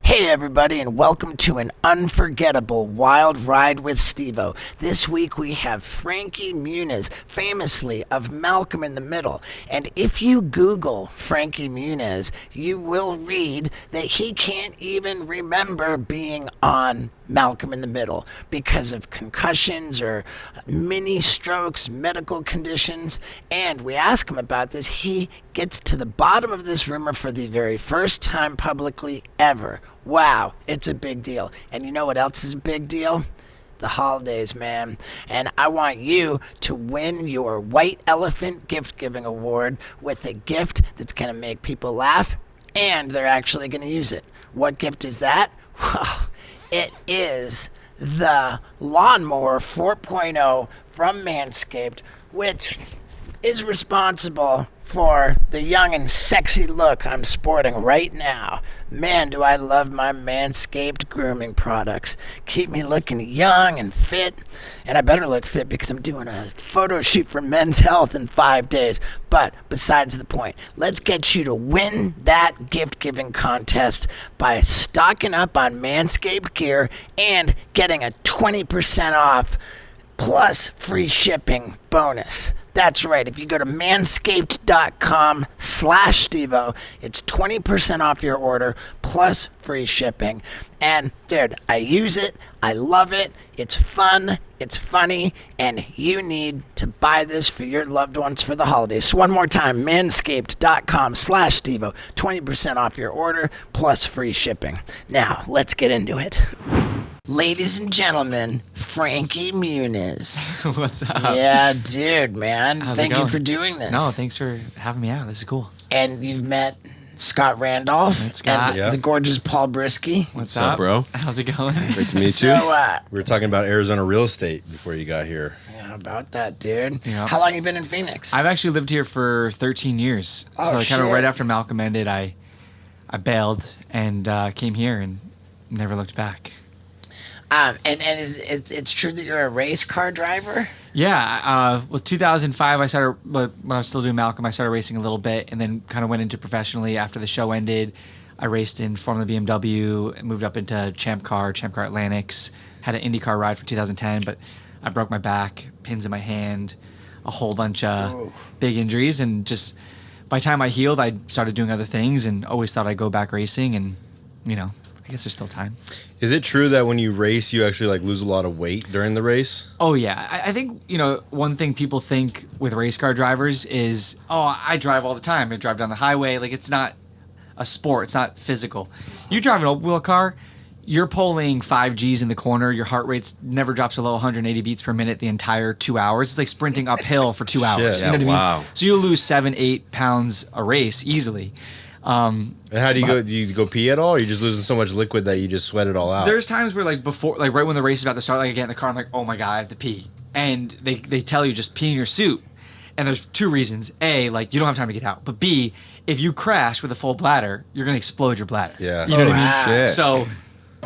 Hey everybody, and welcome to an unforgettable wild ride with Steve-O. This week we have Frankie Muniz, famously of Malcolm in the Middle. And if you Google Frankie Muniz, you will read that he can't even remember being on Malcolm in the Middle because of concussions or mini strokes, medical conditions. And we ask him about this. He gets to the bottom of this rumor for the very first time publicly ever. Wow, it's a big deal. And you know what else is a big deal? The holidays, man. And I want you to win your White Elephant Gift Giving Award with a gift that's going to make people laugh, and they're actually going to use it. What gift is that? Well, it is the Lawnmower 4.0 from Manscaped, which is responsible for the young and sexy look I'm sporting right now. Man, do I love my Manscaped grooming products. Keep me looking young and fit, and I better look fit because I'm doing a photo shoot for Men's Health in 5 days. But besides the point, let's get you to win that gift-giving contest by stocking up on Manscaped gear and getting a 20% off plus free shipping bonus. That's right. If you go to manscaped.com/Steve-O, it's 20% off your order plus free shipping. And dude, I use it. I love it. It's fun. It's funny. And you need to buy this for your loved ones for the holidays. So one more time, manscaped.com/Steve-O, 20% off your order plus free shipping. Now, let's get into it. Ladies and gentlemen, Frankie Muniz. What's up? Yeah, dude, man. How's Thank it you going? for doing this. No, thanks for having me out. This is cool. And you've met Scott Randolph Met Scott. and the gorgeous Paul Brisky. What's up, bro? How's it going? Great to meet you. So, We were talking about Arizona real estate before you got here. yeah, about that, dude. Yeah. How long you been in Phoenix? I've actually lived here for 13 years. Oh, so kind of shit. right after Malcolm ended, I bailed and came here and never looked back. And it's true that you're a race car driver? Yeah, with 2005, I started, when I was still doing Malcolm, I started racing a little bit and then kind of went into professionally after the show ended. I raced in Formula BMW, moved up into Champ Car Atlantics, had an IndyCar ride for 2010, but I broke my back, pins in my hand, a whole bunch of big injuries, and just by the time I healed, I started doing other things and always thought I'd go back racing, and, you know, I guess there's still time. Is it true that when you race, you actually like lose a lot of weight during the race? Oh, yeah. I think, you know, one thing people think with race car drivers is, oh, I drive all the time. I drive down the highway. Like, it's not a sport. It's not physical. You drive an open-wheel car, you're pulling 5 Gs in the corner. Your heart rate never drops below 180 beats per minute the entire 2 hours. It's like sprinting uphill for 2 hours. Shit, You know what I mean? wow. So you'll lose 7-8 pounds a race easily. And how do you go? Do you go pee at all? Or are you just losing so much liquid that you just sweat it all out? There's times where, like, before, like, right when the race is about to start, like, I get in the car, I'm like, oh my God, I have to pee. And they tell you just pee in your suit. And there's 2 reasons. A, like, you don't have time to get out. But B, if you crash with a full bladder, you're going to explode your bladder. Yeah. You know what I mean? Shit. So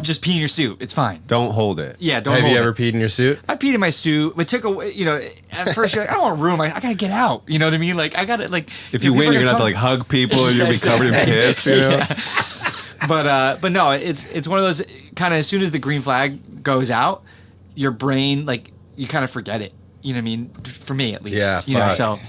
just pee in your suit. It's fine. Don't hold it. Yeah, don't Have hold you ever it. peed in your suit? I peed in my suit. It took a, you know, at first you're like, I don't want to ruin my, I got to get out. You know what I mean? Like, I got to, like. If you win, you're gonna have to like hug people and you'll be covered in piss. You know? But no, it's one of those kind of, as soon as the green flag goes out, your brain, like, you kind of forget it. You know what I mean? For me, at least. Yeah, You know, fuck. so.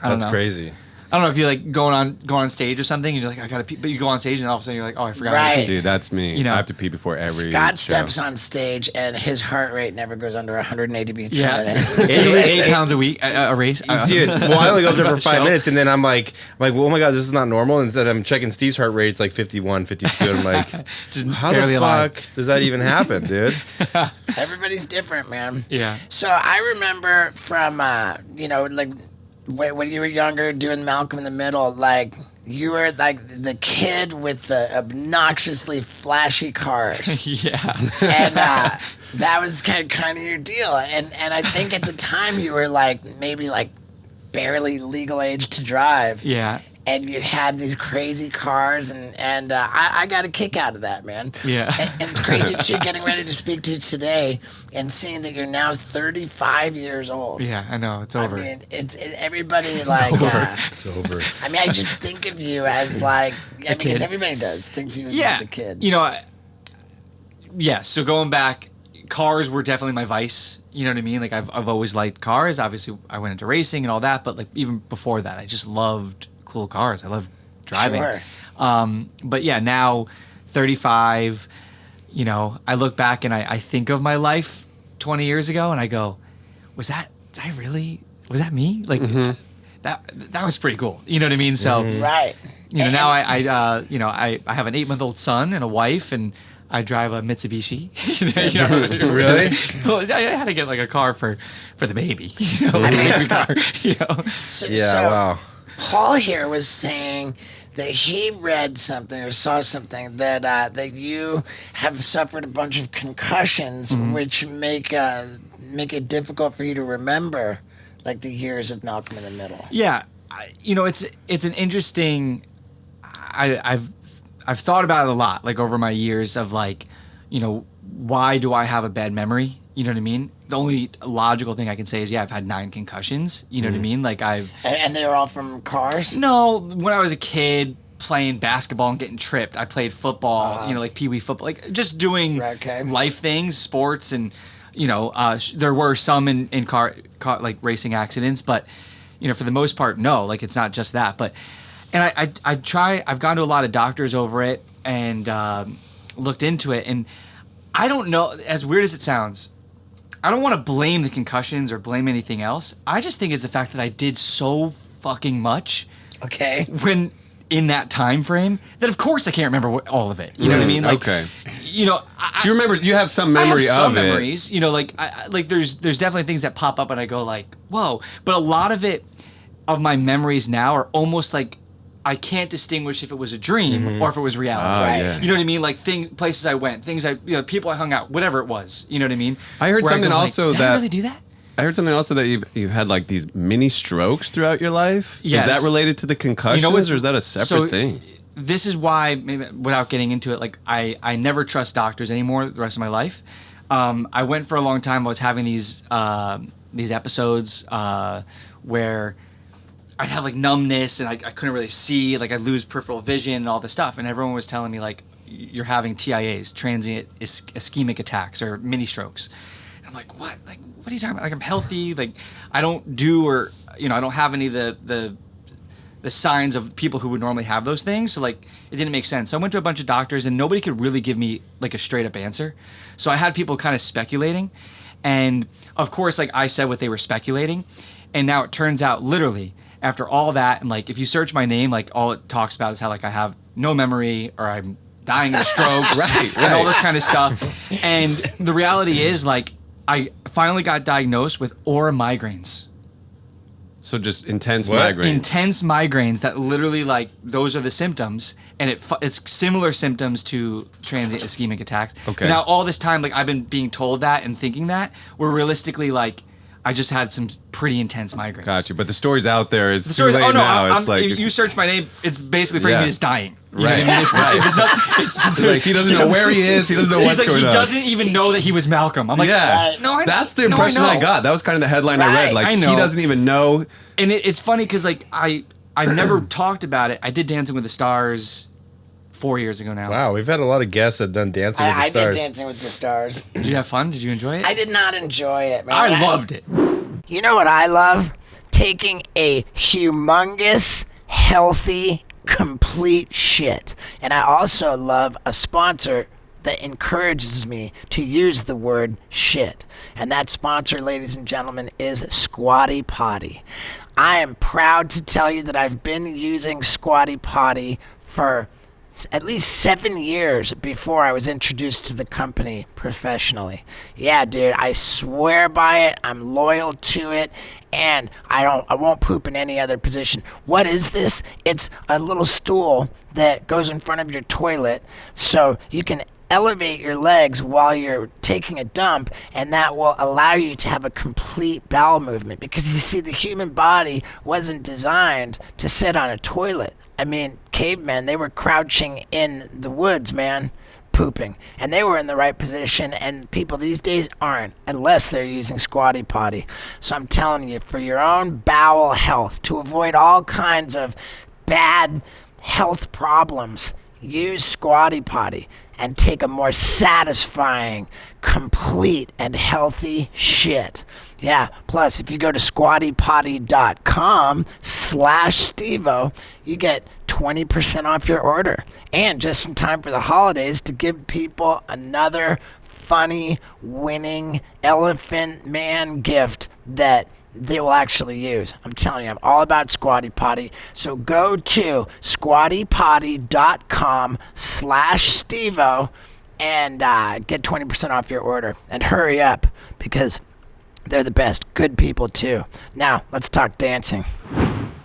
I don't That's know. crazy. I don't know if you like going on stage or something and you're like, I gotta pee, but you go on stage and all of a sudden you're like, oh, I forgot. Right. I gotta pee. Dude, that's me. You know. I have to pee before every Scott show. steps on stage and his heart rate never goes under 180 beats per Yeah. minute. 8 pounds a week, a race. Dude, well, I only go up there for About 5 show. minutes, and then I'm like, well, oh my God, this is not normal. Instead, I'm checking Steve's heart rate; it's like 51, 52. And I'm like, Just how barely the alive. fuck does that even happen, dude? Everybody's different, man. Yeah. So I remember from, you know, like when you were younger doing Malcolm in the Middle, like you were like the kid with the obnoxiously flashy cars. Yeah. And that was kind of your deal. And I think at the time you were like maybe like barely legal age to drive. Yeah. and you had these crazy cars, and I got a kick out of that, man. Yeah. And it's crazy too, getting ready to speak to you today and seeing that you're now 35 years old. Yeah, I know it's over. I mean, everybody like. It's over. I mean, I just think of you as like, I mean, because everybody thinks of you as the kid. You know, so going back, cars were definitely my vice. You know what I mean? Like I've always liked cars. Obviously, I went into racing and all that, but like even before that, I just loved cool cars. I loved driving. Sure. But yeah, now 35, you know, I look back and I think of my life 20 years ago and I go, was that me? Like that was pretty cool. You know what I mean? So, Right. you know, now I have an 8-month-old son and a wife, and I drive a Mitsubishi. You know, Really? Well, I had to get like a car for the baby. You know, like a baby car. You know. So, Wow. Paul here was saying that he read something or saw something that you have suffered a bunch of concussions, which make it difficult for you to remember, like the years of Malcolm in the Middle. Yeah, you know, it's an interesting. I've thought about it a lot, like over my years of like, you know, why do I have a bad memory? You know what I mean? The only logical thing I can say is, yeah, I've had 9 concussions. You know what I mean? Like And they were all from cars? No, when I was a kid playing basketball and getting tripped, I played football, you know, like pee-wee football, like just doing life things, sports, and, you know, there were some in car like racing accidents, but, you know, for the most part, no, like it's not just that. But, and I've gone to a lot of doctors over it and looked into it, and I don't know, as weird as it sounds, I don't want to blame the concussions or blame anything else. I just think it's the fact that I did so fucking much. Okay. When in that time frame, that of course I can't remember all of it. You know what I mean? Like, Okay. You know, So you remember, you have some memory I have some of it. memories. You know, like like there's definitely things that pop up and I go like, whoa. But a lot of it, of my memories now, are almost like I can't distinguish if it was a dream or if it was reality. Ah, yeah. You know what I mean? Like places I went, people I hung out, whatever it was. You know what I mean? I heard Where something go, like, also did I really do that? I heard something also that you've had like these mini strokes throughout your life. Yes. Is that related to the concussions, or is that a separate thing? This is why, maybe without getting into it, like I never trust doctors anymore the rest of my life. I went for a long time. I was having these episodes where I'd have like numbness and I couldn't really see, like I'd lose peripheral vision and all this stuff. And everyone was telling me like, you're having TIAs, transient ischemic attacks, or mini strokes. And I'm like, what? Like, what are you talking about? Like, I'm healthy. Like, I don't do, or, you know, I don't have any of the signs of people who would normally have those things. So like, it didn't make sense. So I went to a bunch of doctors and nobody could really give me like a straight up answer. So I had people kind of speculating. And of course, like I said what they were speculating. And now it turns out literally after all that, and like if you search my name, like all it talks about is how like I have no memory, or I'm dying of strokes, and all this kind of stuff. And the reality is, like, I finally got diagnosed with aura migraines. So just intense migraines. Intense migraines that literally, like, those are the symptoms, and it's similar symptoms to transient ischemic attacks. Okay. But now all this time, like, I've been being told that and thinking that, where realistically, like, I just had some pretty intense migraines. Gotcha. But the story's out there. It's The too story's, late now. I'm, It's like you search my name, it's basically framing me as dying. You Right. know what I mean? It's not, there's nothing, it's like he doesn't know where he is. He doesn't know what's He's like, going he on. doesn't even know that he was Malcolm. I'm like, Yeah. no, I That's the no, impression know. I got. That was kind of the headline I read. Right. Like, I he know. doesn't even know. And it's funny because like I've never talked about it. I did Dancing with the Stars 4 years ago now. Wow, we've had a lot of guests that done Dancing with the I Stars. did Dancing with the Stars. Did you have fun? Did you enjoy it? I did not enjoy it, man. I loved it. You know what I love? Taking a humongous, healthy, complete shit. And I also love a sponsor that encourages me to use the word shit. And that sponsor, ladies and gentlemen, is Squatty Potty. I am proud to tell you that I've been using Squatty Potty for at least 7 years before I was introduced to the company professionally. Yeah, dude, I swear by it. I'm loyal to it, and I won't poop in any other position. What is this? It's a little stool that goes in front of your toilet, so you can elevate your legs while you're taking a dump, and that will allow you to have a complete bowel movement, because you see, the human body wasn't designed to sit on a toilet. I mean, cavemen, they were crouching in the woods, man, pooping, and they were in the right position, and people these days aren't, unless they're using Squatty Potty. So I'm telling you, for your own bowel health, to avoid all kinds of bad health problems, use Squatty Potty and take a more satisfying, complete, and healthy shit. Yeah, plus if you go to squattypotty.com/Stevo, you get 20% off your order. And just in time for the holidays, to give people another funny, winning Elephant Man gift that they will actually use. I'm telling you, I'm all about Squatty Potty. So go to squattypotty.com/Stevo and get 20% off your order. And hurry up, because they're the best. Good people, too. Now, let's talk dancing.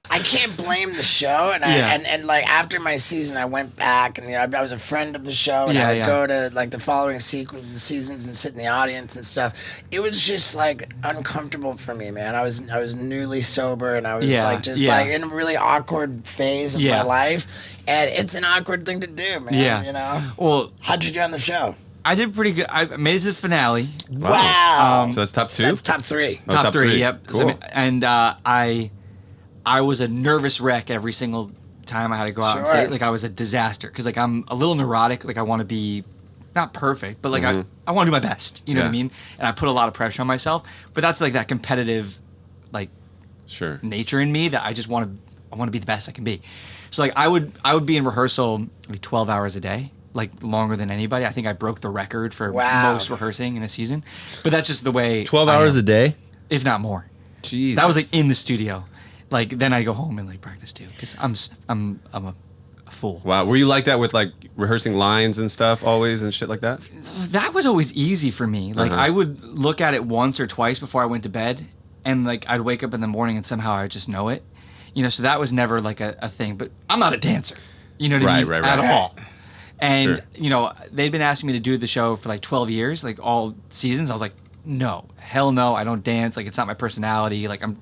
I can't blame the show, and like after my season, I went back, and I was a friend of the show, and I would go to like the following seasons and sit in the audience and stuff. It was just like uncomfortable for me, man. I was newly sober, and I was like in a really awkward phase of my life, and it's an awkward thing to do, man. Yeah. You know. Well, how'd you do on the show? I did pretty good. I made it to the finale. Wow. So that's top 2? So that's top 3. Oh, top three, yep. Cool. So, and I was a nervous wreck every single time I had to go out and say, like, I was a disaster, because like I'm a little neurotic. Like, I want to be not perfect, but like I want to do my best. You know what I mean? And I put a lot of pressure on myself. But that's like that competitive, like, nature in me that I just want to be the best I can be. So like I would be in rehearsal like 12 hours a day, like longer than anybody. I think I broke the record for most rehearsing in a season. But that's just the way. 12 hours a day, if not more. Jeez. That was like in the studio. Like then I go home and like practice too, because I'm a fool. Wow, were you like that with like rehearsing lines and stuff always and shit like that? That was always easy for me. Like I would look at it once or twice before I went to bed, and like I'd wake up in the morning and somehow I just know it. So that was never like a thing. But I'm not a dancer. You know what I mean? Right. At all. And they'd been asking me to do the show for like 12 years, like all seasons. I was like, no, hell no, I don't dance. Like, it's not my personality. Like, I'm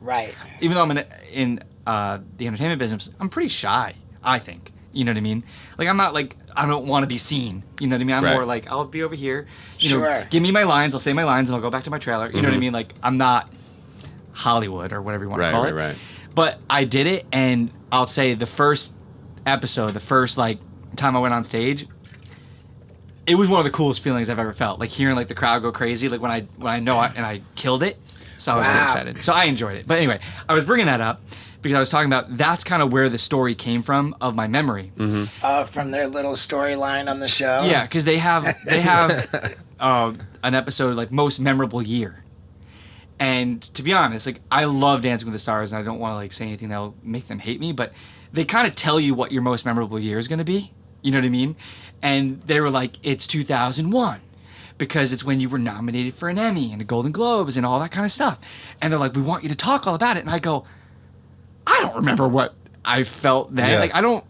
even though I'm in the entertainment business, I'm pretty shy, I think. You know what I mean? Like, I'm not like, I don't want to be seen. You know what I mean? I'm more like, I'll be over here. You know, give me my lines. I'll say my lines and I'll go back to my trailer. You know what I mean? Like, I'm not Hollywood or whatever you want to call it. Right. But I did it, and I'll say the first episode, the first like time I went on stage, it was one of the coolest feelings I've ever felt. Like hearing like the crowd go crazy, like when I know and I killed it. So I was really excited. So I enjoyed it. But anyway, I was bringing that up because I was talking about that's kind of where the story came from of my memory. From their little storyline on the show. Yeah, because they have an episode like most memorable year. And to be honest, like I love Dancing with the Stars, and I don't want to like say anything that'll make them hate me, but they kind of tell you what your most memorable year is going to be. You know what I mean? And they were like, it's 2001 because it's when you were nominated for an Emmy and a Golden Globes and all that kind of stuff. And they're like, we want you to talk all about it. And I go, I don't remember what I felt then. Like I don't,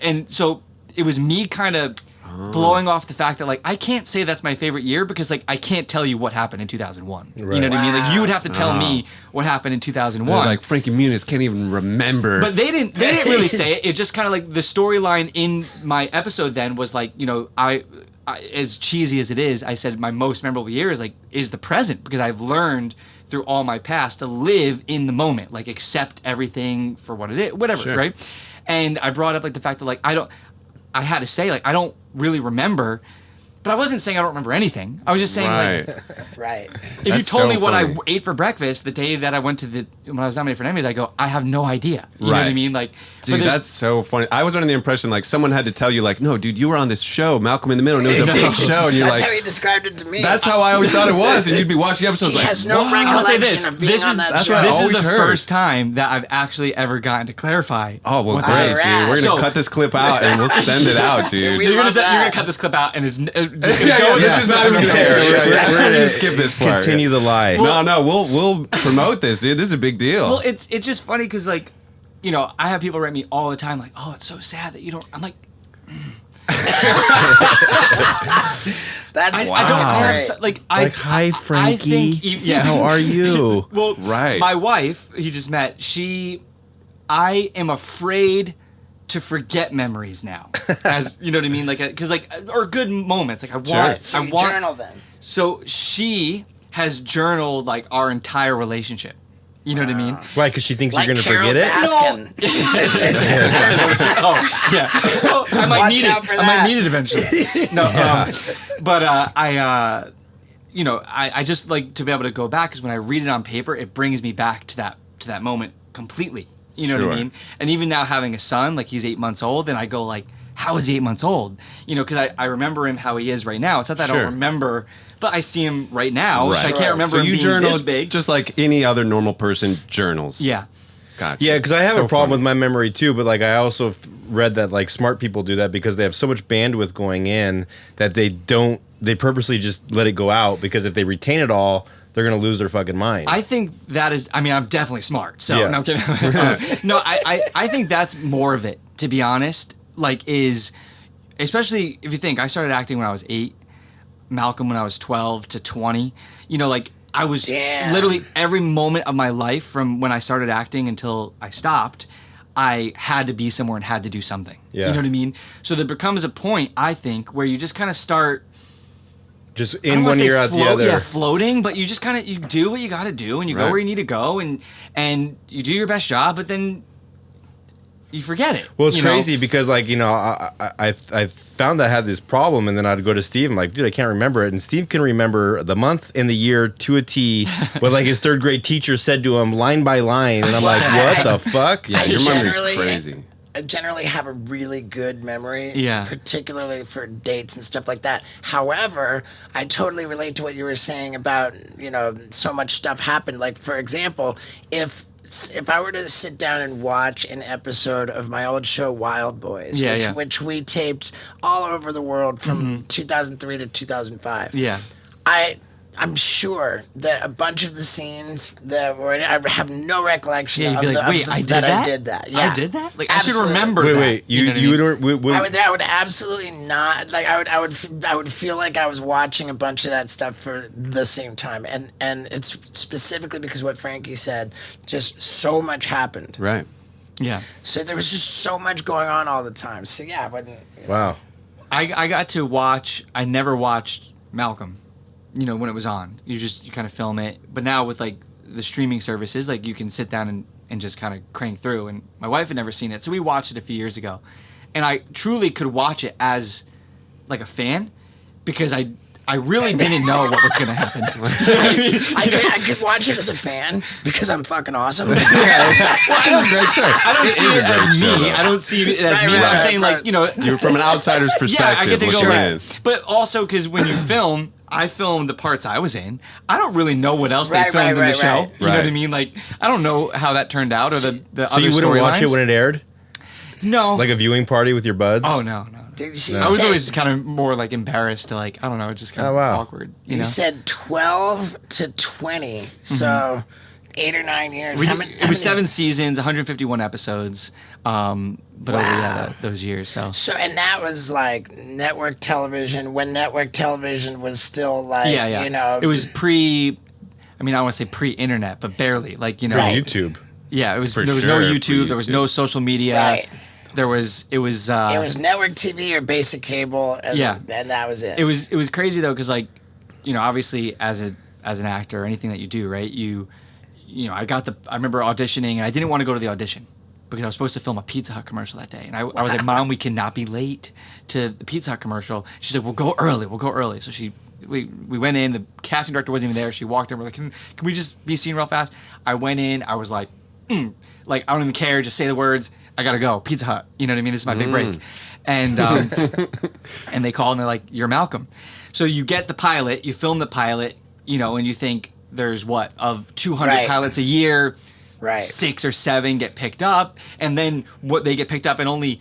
and so it was me kind of blowing off the fact that like I can't say that's my favorite year because like I can't tell you what happened in 2001. You know what I mean? Like you would have to tell me what happened in 2001. Like Frankie Muniz can't even remember. But they didn't really say it. It just kind of like the storyline in my episode then was like, I as cheesy as it is, I said my most memorable year is the present because I've learned through all my past to live in the moment, like accept everything for what it is, whatever, right? And I brought up like the fact that like I had to say like I don't really remember, but I wasn't saying I don't remember anything. I was just saying like if you told me what I ate for breakfast the day that I went to when I was nominated for an Emmys, I go, I have no idea. You know what I mean? Like, dude, that's so funny. I was under the impression like someone had to tell you like, no, dude, you were on this show, Malcolm in the Middle, and it was a big show, and you're that's like, how he described it to me. That's how I always thought it was, and you'd be watching episodes like, has no recollection of being on that show. This is the first time that I've actually ever gotten to clarify. Oh well, great, dude. We're gonna cut this clip out and we'll send it out, dude. You're gonna cut this clip out, and it's just gonna go. This is not even gonna air. We're gonna skip this part. Continue the lie. No, we'll promote this, dude. This is a big deal. Well, it's just funny because like, I have people write me all the time like, oh, it's so sad that you don't. I'm like, That's I don't have Hi, Frankie. I think How are you? Well, Right. My wife, you just met. I am afraid to forget memories now, as you know what I mean, or good moments. Like So you journal them. So she has journaled like our entire relationship. You know what I mean? Why? Because she thinks Like you're going to Carol forget it? Baskin. Oh yeah. Well, I might Watch need out it. for I might that. need it eventually. No, but I just like to be able to go back, because when I read it on paper, it brings me back to that moment completely. You know what I Sure. mean? And even now having a son, like he's 8 months old, and I go like, how is he 8 months old? You know, because I remember him how he is right now. It's not that I Sure. don't remember, but I see him right now. Right. So I can't remember So him you being journal this big. just like any other normal person journals. Yeah. Gotcha. Yeah, because I have So a problem funny. with my memory too, but like I also read that like smart people do that because they have so much bandwidth going in that they purposely just let it go out, because if they retain it all, they're going to lose their fucking mind. I think that is. I mean, I'm definitely smart. So Yeah. no, I'm kidding. No, I think that's more of it. To be honest, especially if you think I started acting when I was 8, Malcolm when I was 12 to 20. You know, like I was Damn. literally every moment of my life from when I started acting until I stopped, I had to be somewhere and had to do something. Yeah. You know what I mean? So there becomes a point, I think, where you just kind of start. Just I don't in wanna one say ear out the float- other. Yeah, floating, but you just kind of you do what you got to do, and you go Right. where you need to go, and you do your best job, but then you forget it. Well, it's you know? crazy because, like, you know, I found that I had this problem, and then I'd go to Steve. I'm like, dude, I can't remember it. And Steve can remember the month and the year to a T, what like his third grade teacher said to him line by line. And I'm like, what the fuck? Yeah, your memory's generally- crazy. I generally have a really good memory, Yeah. particularly for dates and stuff like that. However, I totally relate to what you were saying about, you know, so much stuff happened. Like, for example, if I were to sit down and watch an episode of my old show Wild Boys, which we taped all over the world from 2003 to 2005, Yeah. I'm sure that a bunch of the scenes that were, I have no recollection Yeah, you'd of, be like, wait, I did that? I did that. Yeah. I did that? Like, Absolutely. I should remember Wait, that. wait. You know what I mean? I would absolutely not like. I would feel like I was watching a bunch of that stuff for the same time, and it's specifically because what Frankie said. Just so much happened. Right. Yeah. So there was just so much going on all the time. So yeah, but Wow. I got to watch. I never watched Malcolm. You know, when it was on, you kind of film it. But now with like the streaming services, like you can sit down and just kind of crank through. And my wife had never seen it, so we watched it a few years ago, and I truly could watch it as like a fan, because I really didn't know what was going to happen. I could watch it as a fan because I'm fucking awesome. I don't see it as me. I don't see it as me. Right, I'm right, saying right. like, you know, You're from an outsider's perspective. yeah, I get to go looking right. in. But also because when you film, I filmed the parts I was in. I don't really know what else they Right, filmed right, in the show. right. You know what I Right. mean? Like, I don't know how that turned out, or the So other you wouldn't watch it storylines. when it aired? No. Like a viewing party with your buds? Oh no. Dude, you see, I was always kind of more like embarrassed to like, I don't know, just kind of Oh, wow. awkward. You You know? said 12 to 20, so 8 or 9 years. We How did- many? it was 7 seasons, 151 episodes, but over Wow. those years. So So, and that was like network television when network television was still like, yeah. you know, It was pre. I mean, I don't want to say pre-internet, but barely. Like, you know. Right. YouTube. Yeah, it was. For There was no sure, YouTube. There was no social media. Right. There was. It was. it was network TV or basic cable, and, Yeah. and that was it. It was crazy though, because like, you know, obviously as an actor or anything that you do, right? You know, I remember auditioning, and I didn't want to go to the audition because I was supposed to film a Pizza Hut commercial that day, and I was like, Mom, we cannot be late to the Pizza Hut commercial. She's like, we'll go early. So we went in. The casting director wasn't even there. She walked in. We're like, can we just be seen real fast? I went in. I was like, like I don't even care. Just say the words. I gotta go. Pizza Hut. You know what I mean? This is my big break. And and they call and they're like, you're Malcolm. So you get the pilot. You film the pilot. You know, and you think there's what of 200 Right. pilots a year. right. 6 or 7 get picked up, and then what they get picked up, and only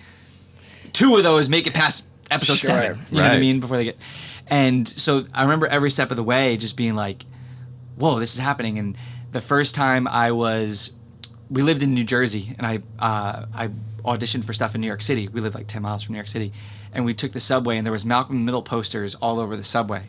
2 of those make it past episode Sure. 7. You know what I Right. mean? Before they get, and so I remember every step of the way just being like, "Whoa, this is happening!" And the first time we lived in New Jersey, and I auditioned for stuff in New York City. We live like 10 miles from New York City. And we took the subway, and there was Malcolm in the Middle posters all over the subway.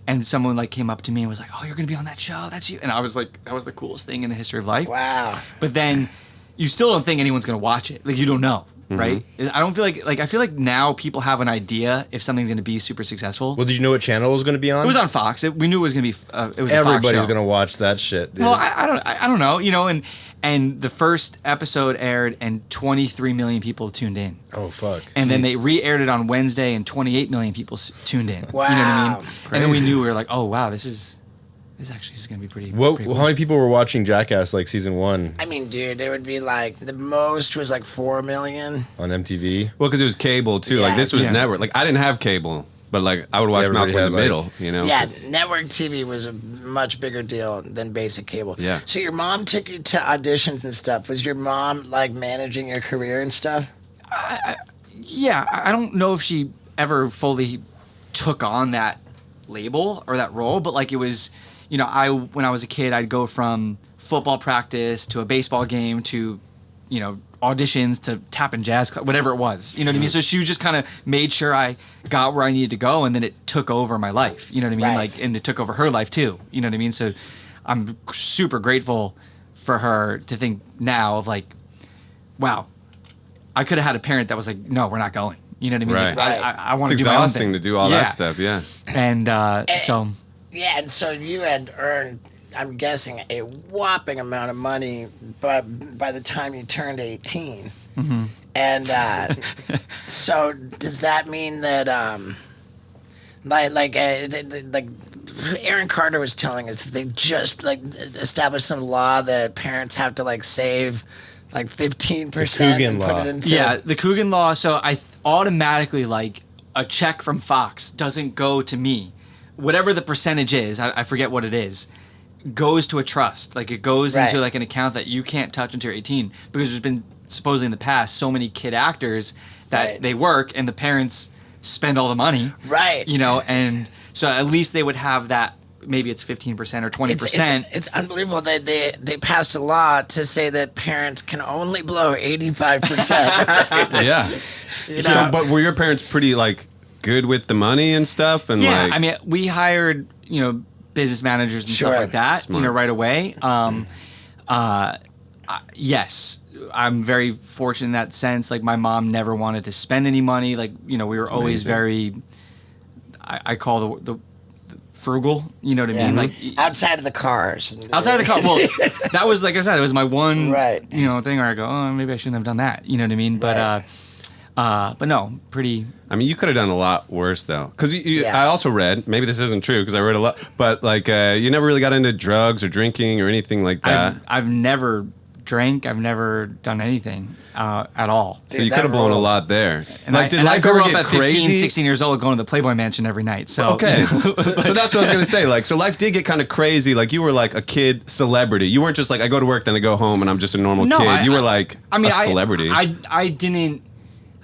And someone like came up to me and was like, "Oh, you're going to be on that show. That's you." And I was like, that was the coolest thing in the history of life. Wow. But then you still don't think anyone's going to watch it. Like, you don't know. Right? I don't feel like I feel like now people have an idea if something's going to be super successful. Well, did you know what channel it was going to be on? It was on Fox. We knew it was going to be. It was Everybody's a Fox show. going to watch that shit. Dude. Well, I don't know. You know, and the first episode aired and 23 million people tuned in. Oh fuck! And then they re-aired it on Wednesday and 28 million people tuned in. Wow. You know what I mean? And then we knew, we were like, oh wow, this actually is going to be pretty. What? Pretty cool. How many people were watching Jackass like season 1 I mean, dude, it would be like the most was like 4 million. on MTV? Well, because it was cable too. Like Yeah. this was Yeah. network. Like I didn't have cable, but like I would watch Everybody Malcolm in the had, Middle. like- You know? Yeah, 'cause- network TV was a much bigger deal than basic cable. Yeah. So your mom took you to auditions and stuff. Was your mom like managing your career and stuff? Yeah, I don't know if she ever fully took on that label or that role, but like it was, you know, when I was a kid, I'd go from football practice to a baseball game to, you know, auditions to tap and jazz, whatever it was. You know what I mean? So she just kind of made sure I got where I needed to go, and then it took over my life. You know what I mean? Right. Like, and it took over her life too. You know what I mean? So I'm super grateful for her to think now of like, wow, I could have had a parent that was like, no, we're not going. You know what I mean? Right. Like, Right. I want It's to do my own exhausting thing. to do all Yeah. that stuff. Yeah. And so, Yeah, and so you had earned, I'm guessing, a whopping amount of money by the time you turned 18. Mm-hmm. And so does that mean that, like Aaron Carter was telling us that they just like established some law that parents have to like save like 15% Coogan and law. put it into yeah, the Coogan law. So I automatically, like, a check from Fox doesn't go to me. Whatever the percentage is, I forget what it is, goes to a trust. Like, it goes into Right. like an account that you can't touch until you're 18, because there's been supposedly in the past so many kid actors that Right. they work and the parents spend all the money. Right. You know, and so at least they would have that. Maybe it's 15% or 20%. It's unbelievable that they passed a law to say that parents can only blow 85%. Yeah. You know? So, but were your parents pretty like good with the money and stuff? And Yeah, like, I mean, we hired, you know, business managers and Sure. stuff like that, Smart. you know, right away. Yes, I'm very fortunate in that sense. Like, my mom never wanted to spend any money. Like, you know, we were always amazing. very, I call the frugal, you know what I Yeah. mean? Like, Outside of the cars. outside of the car. Well, that was, like I said, it was my one, Right. you know, thing where I go, oh, maybe I shouldn't have done that. You know what I mean? But, but no, pretty. I mean, you could have done a lot worse though, because Yeah. I also read. Maybe this isn't true because I read a lot, but like you never really got into drugs or drinking or anything like that. I've never drank. I've never done anything at all. So Dude, you that could have blown a rules. lot there. And like, I, did and I life grew ever up get at 15, crazy? 16 years old going to the Playboy Mansion every night. So Okay, so that's what I was gonna say. Like, so life did get kind of crazy. Like, you were like a kid celebrity. You weren't just like I go to work, then I go home, and I'm just a normal No, kid. You were like I mean, a celebrity.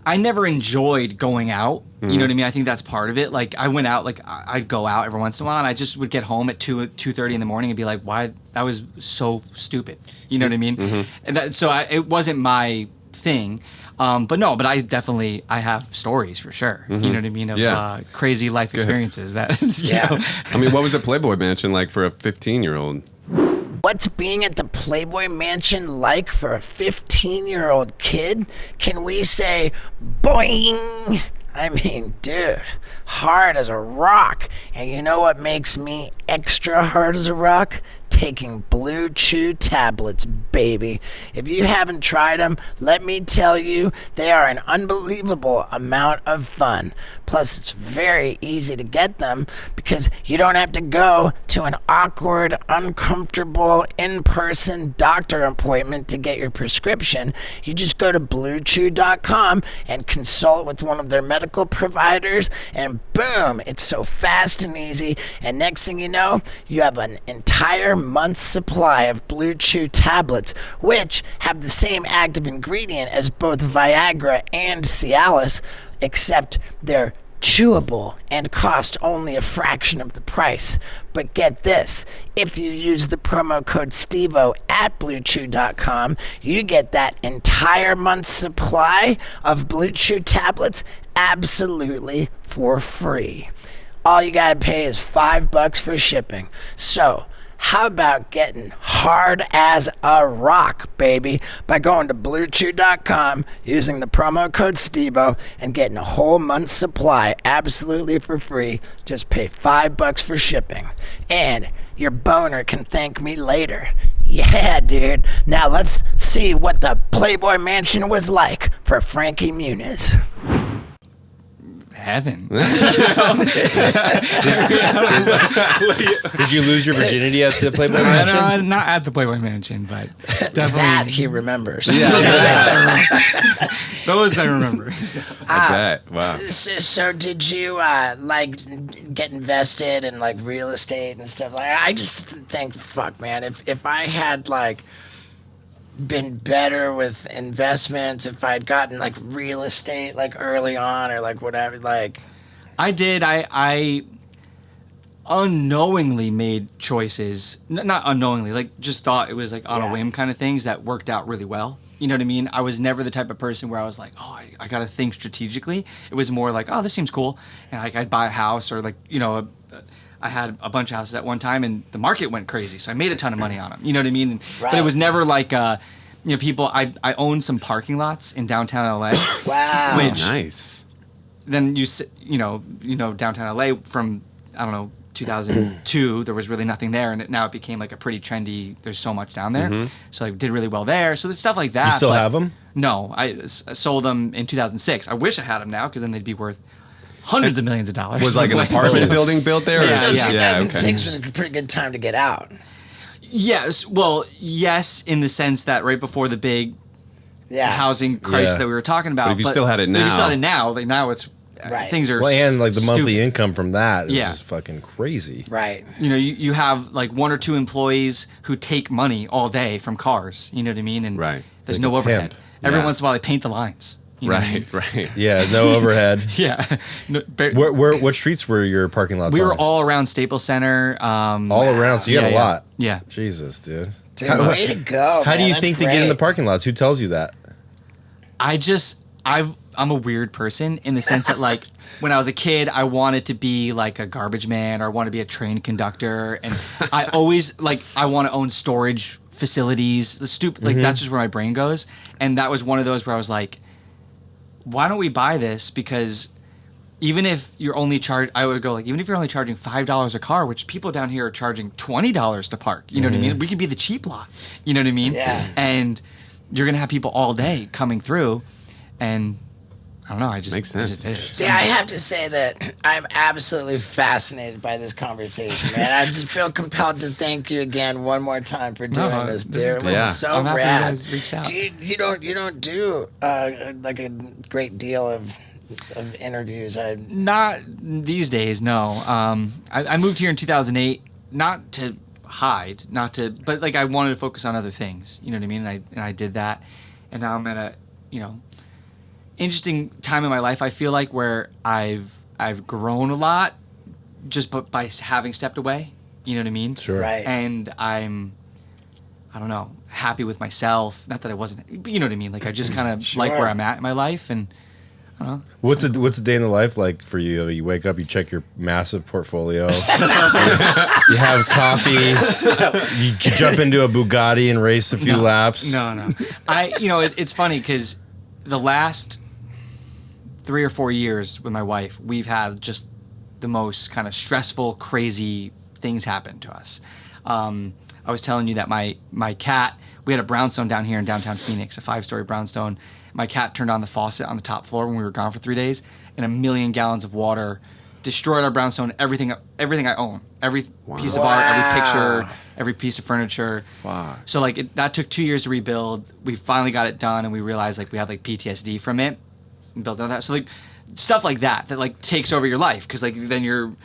I never enjoyed going out. You Mm-hmm. know what I mean? I think that's part of it. Like, I went out, like, I'd go out every once in a while, and I just would get home at 2:30 in the morning and be like, why? That was so stupid. You know what I mean? Mm-hmm. And it wasn't my thing. But I have stories for sure. You know what I mean? Of Mm-hmm. Yeah. crazy life experiences that, you Yeah. know. I mean, what was the Playboy Mansion like for a 15-year-old? What's being at the Playboy Mansion like for a 15-year-old kid? Can we say boing? I mean, dude, hard as a rock. And you know what makes me extra hard as a rock? Taking Blue Chew tablets, baby. If you haven't tried them, let me tell you, they are an unbelievable amount of fun. Plus, it's very easy to get them because you don't have to go to an awkward, uncomfortable, in-person doctor appointment to get your prescription. You just go to BlueChew.com and consult with one of their medical providers, and boom, it's so fast and easy. And next thing you know, you have an entire month's supply of Blue Chew tablets, which have the same active ingredient as both Viagra and Cialis, except they're chewable, and cost only a fraction of the price. But get this, if you use the promo code STEVO at BlueChew.com, you get that entire month's supply of Blue Chew tablets absolutely for free. All you gotta pay is $5 for shipping. So, how about getting hard as a rock, baby, by going to BlueChew.com, using the promo code STEVO, and getting a whole month's supply absolutely for free. Just pay $5 for shipping. And your boner can thank me later. Yeah, dude. Now let's see what the Playboy Mansion was like for Frankie Muniz. Heaven. Did you lose your virginity at the Playboy Mansion? No, not at the Playboy Mansion, but definitely. That he remembers. Those I remember. I bet. Wow. So did you like get invested in like real estate and stuff? Like, I just think, fuck, man, if I had like been better with investments, if I'd gotten like real estate like early on or like whatever, like I did. I unknowingly made choices, not unknowingly, like just thought it was like on a whim kind of things that worked out really well. You know what I mean? I was never the type of person where I was like, oh, I got to think strategically. It was more like, oh, this seems cool. And like I'd buy a house or like, you know, I had a bunch of houses at one time and the market went crazy. So I made a ton of money on them. You know what I mean? But it was never like, you know, people, I owned some parking lots in downtown LA. wow. Which Nice. then you know, downtown LA from, I don't know, 2002, there was really nothing there, and now it became like a pretty trendy. There's so much down there, so I did really well there. So there's stuff like that. You still have them? No, I sold them in 2006. I wish I had them now because then they'd be worth hundreds of millions of dollars. Was like an apartment building built there? So Yeah. 2006 was a pretty good time to get out. Yes, well, yes, in the sense that right before the big housing crisis that we were talking about. But if you still had it If you still now. had it now, like now it's things are Well, and like the monthly stupid. income from that is Yeah. just fucking crazy. Right. You know, you have like one or two employees who take money all day from cars. You know what I mean? And Right. there's Like no a overhead. pimp. Every Yeah. once in a while they paint the lines. You know what I mean? Right. Yeah, no overhead. Yeah. No, What streets were your parking lots we were on? all around Staples Center. All around, so you had a lot. Yeah. Jesus, dude. Dude, way to go. How do man. you That's think to get in the great. parking lots? Who tells you that? I'm a weird person in the sense that like when I was a kid, I wanted to be like a garbage man or I want to be a train conductor. And I always like, I want to own storage facilities, like that's just where my brain goes. And that was one of those where I was like, why don't we buy this? Because even if you're only I would go like, even if you're only charging $5 a car, which people down here are charging $20 to park, you know what I mean? We could be the cheap lot, you know what I mean? Yeah. And you're going to have people all day coming through and I don't know, I just... Makes sense. I just did it. See, I have to say that I'm absolutely fascinated by this conversation, man. I just feel compelled to thank you again one more time for doing No, this, this dude. is It cool. was Yeah. so I'm happy you rad. guys reached out. Dude, you don't do like a great deal of interviews. Not these days, no. I moved here in 2008, not to hide, but like I wanted to focus on other things, you know what I mean? And I did that, and now I'm at a, interesting time in my life. I feel like where I've grown a lot, just by having stepped away, you know what I mean? Sure. Right. And I don't know, happy with myself. Not that I wasn't, but you know what I mean? Like I just kind of like where I'm at in my life, and I don't know. What's a day in the life like for you? You wake up, you check your massive portfolio, you have coffee, you jump into a Bugatti and race a few laps. No. It's funny because the last 3 or 4 years with my wife, we've had just the most kind of stressful, crazy things happen to us. I was telling you that my cat, we had a brownstone down here in downtown Phoenix, a 5-story brownstone. My cat turned on the faucet on the top floor when we were gone for 3 days, and 1 million gallons of water destroyed our brownstone, everything I own, every piece of art, every picture, every piece of furniture. Fuck. So like that took 2 years to rebuild. We finally got it done, and we realized like we had like PTSD from it, and built on that. So like stuff like that like takes over your life because like then